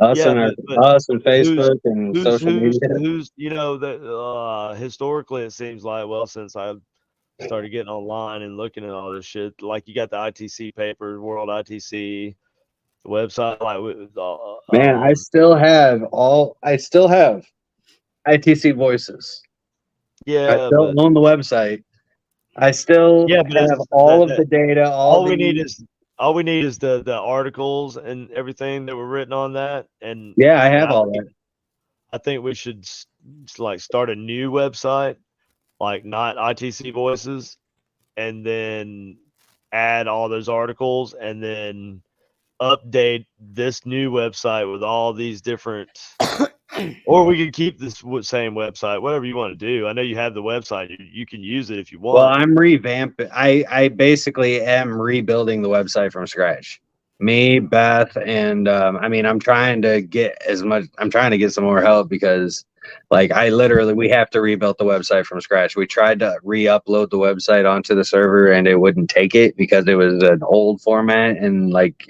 Speaker 5: us
Speaker 2: Yeah,
Speaker 5: and
Speaker 2: but
Speaker 5: us and Facebook and social media.
Speaker 2: who's you know that historically it seems like, well, since I started getting online and looking at all this shit, like you got the ITC papers, World ITC, the website, like
Speaker 5: Man, I still have ITC voices. I
Speaker 2: yeah,
Speaker 5: still
Speaker 2: but
Speaker 5: own the website. I still
Speaker 2: yeah, but
Speaker 5: have all of the data.
Speaker 2: all we need is the articles and everything that were written on that, and
Speaker 5: yeah, I have all that.
Speaker 2: I think we should like start a new website, like not ITC voices, and then add all those articles, and then update this new website with all these different. Or we could keep this same website, whatever you want to do. I know you have the website; you can use it if you want.
Speaker 5: Well, I'm revamping. I basically am rebuilding the website from scratch. Me, Beth, and I mean, I'm trying to get some more help because, like, we have to rebuild the website from scratch. We tried to re-upload the website onto the server, and it wouldn't take it because it was an old format, and like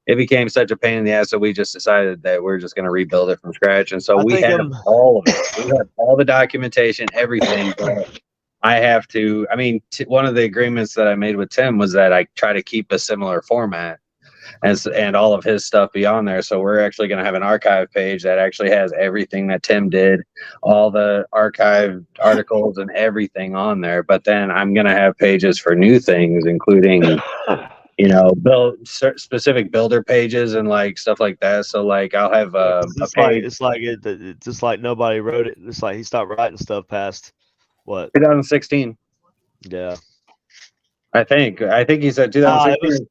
Speaker 5: it became such a pain in the ass. So we just decided that we're just going to rebuild it from scratch, and so we have all of it. We have all the documentation, everything. But I have to. I mean, one of the agreements that I made with Tim was that I try to keep a similar format, and all of his stuff be on there. So we're actually going to have an archive page that actually has everything that Tim did, all the archived articles and everything on there. But then I'm going to have pages for new things, including build specific builder pages and like stuff like that. So like I'll have a page.
Speaker 2: It's just like nobody wrote it. It's like he stopped writing stuff past what
Speaker 5: 2016.
Speaker 2: Yeah,
Speaker 5: I think he said 2016.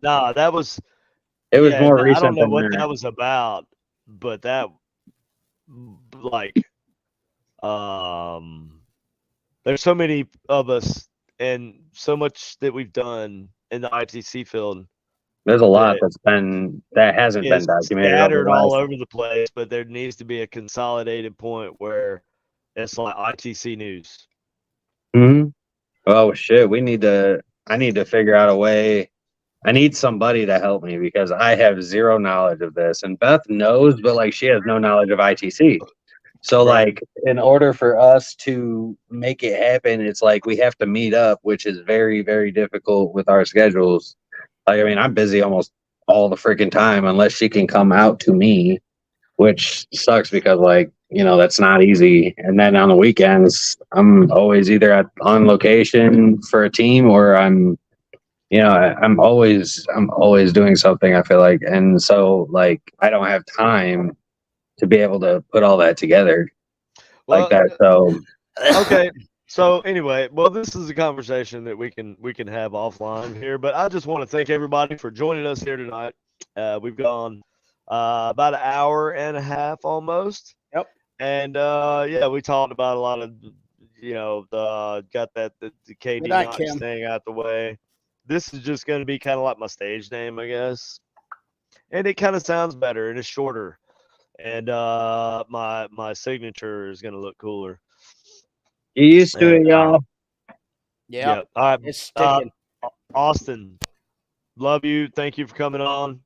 Speaker 5: It was more recent.
Speaker 2: I don't know
Speaker 5: than
Speaker 2: what
Speaker 5: that.
Speaker 2: that was about, but that like there's so many of us and so much that we've done in the ITC field.
Speaker 5: There's a lot that hasn't been documented.
Speaker 2: Scattered all over the place, but there needs to be a consolidated point where it's like ITC news.
Speaker 5: Mm-hmm. Oh shit, I need to figure out a way. I need somebody to help me because I have zero knowledge of this, and Beth knows, but like she has no knowledge of ITC. So like in order for us to make it happen, it's like we have to meet up, which is very, very difficult with our schedules. Like, I mean, I'm busy almost all the freaking time unless she can come out to me, which sucks because like, that's not easy. And then on the weekends, I'm always either on location for a team or I'm always doing something, I feel like. And so like, I don't have time to be able to put all that together like that. So,
Speaker 2: okay. So anyway, well, this is a conversation that we can have offline here, but I just want to thank everybody for joining us here tonight. We've gone about an hour and a half almost.
Speaker 4: Yep.
Speaker 2: And yeah, we talked about a lot of, got the KD Notch thing out the way. This is just going to be kind of like my stage name, I guess. And it kind of sounds better and it's shorter. and my signature is gonna look cooler.
Speaker 5: You used to it,
Speaker 2: And,
Speaker 5: y'all.
Speaker 4: Yeah,
Speaker 2: All right,
Speaker 4: it's sticking.
Speaker 2: Austin, love you. Thank you for coming on.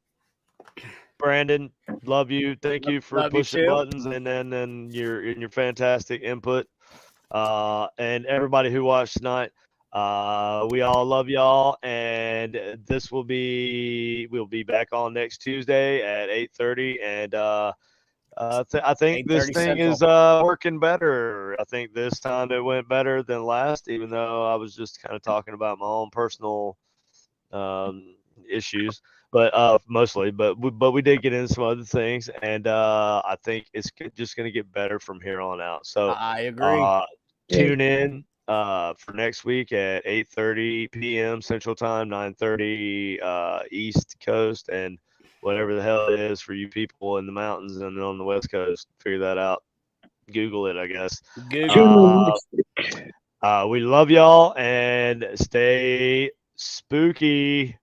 Speaker 2: Brandon, love you. Thank you for
Speaker 4: Love you
Speaker 2: pushing
Speaker 4: too.
Speaker 2: buttons and your fantastic input. And everybody who watched tonight, we all love y'all. And we'll be back on next Tuesday at 8:30. And I think this
Speaker 4: 8:30
Speaker 2: thing is working better. I think this time it went better than last, even though I was just kind of talking about my own personal issues, but mostly. But we did get into some other things, and I think it's just going to get better from here on out. So
Speaker 4: I agree.
Speaker 2: tune in for next week at 8:30 p.m. Central Time, 9:30 East Coast, and whatever the hell it is for you people in the mountains and on the West Coast. Figure that out. Google it, I guess.
Speaker 4: Google.
Speaker 2: We love y'all and stay spooky.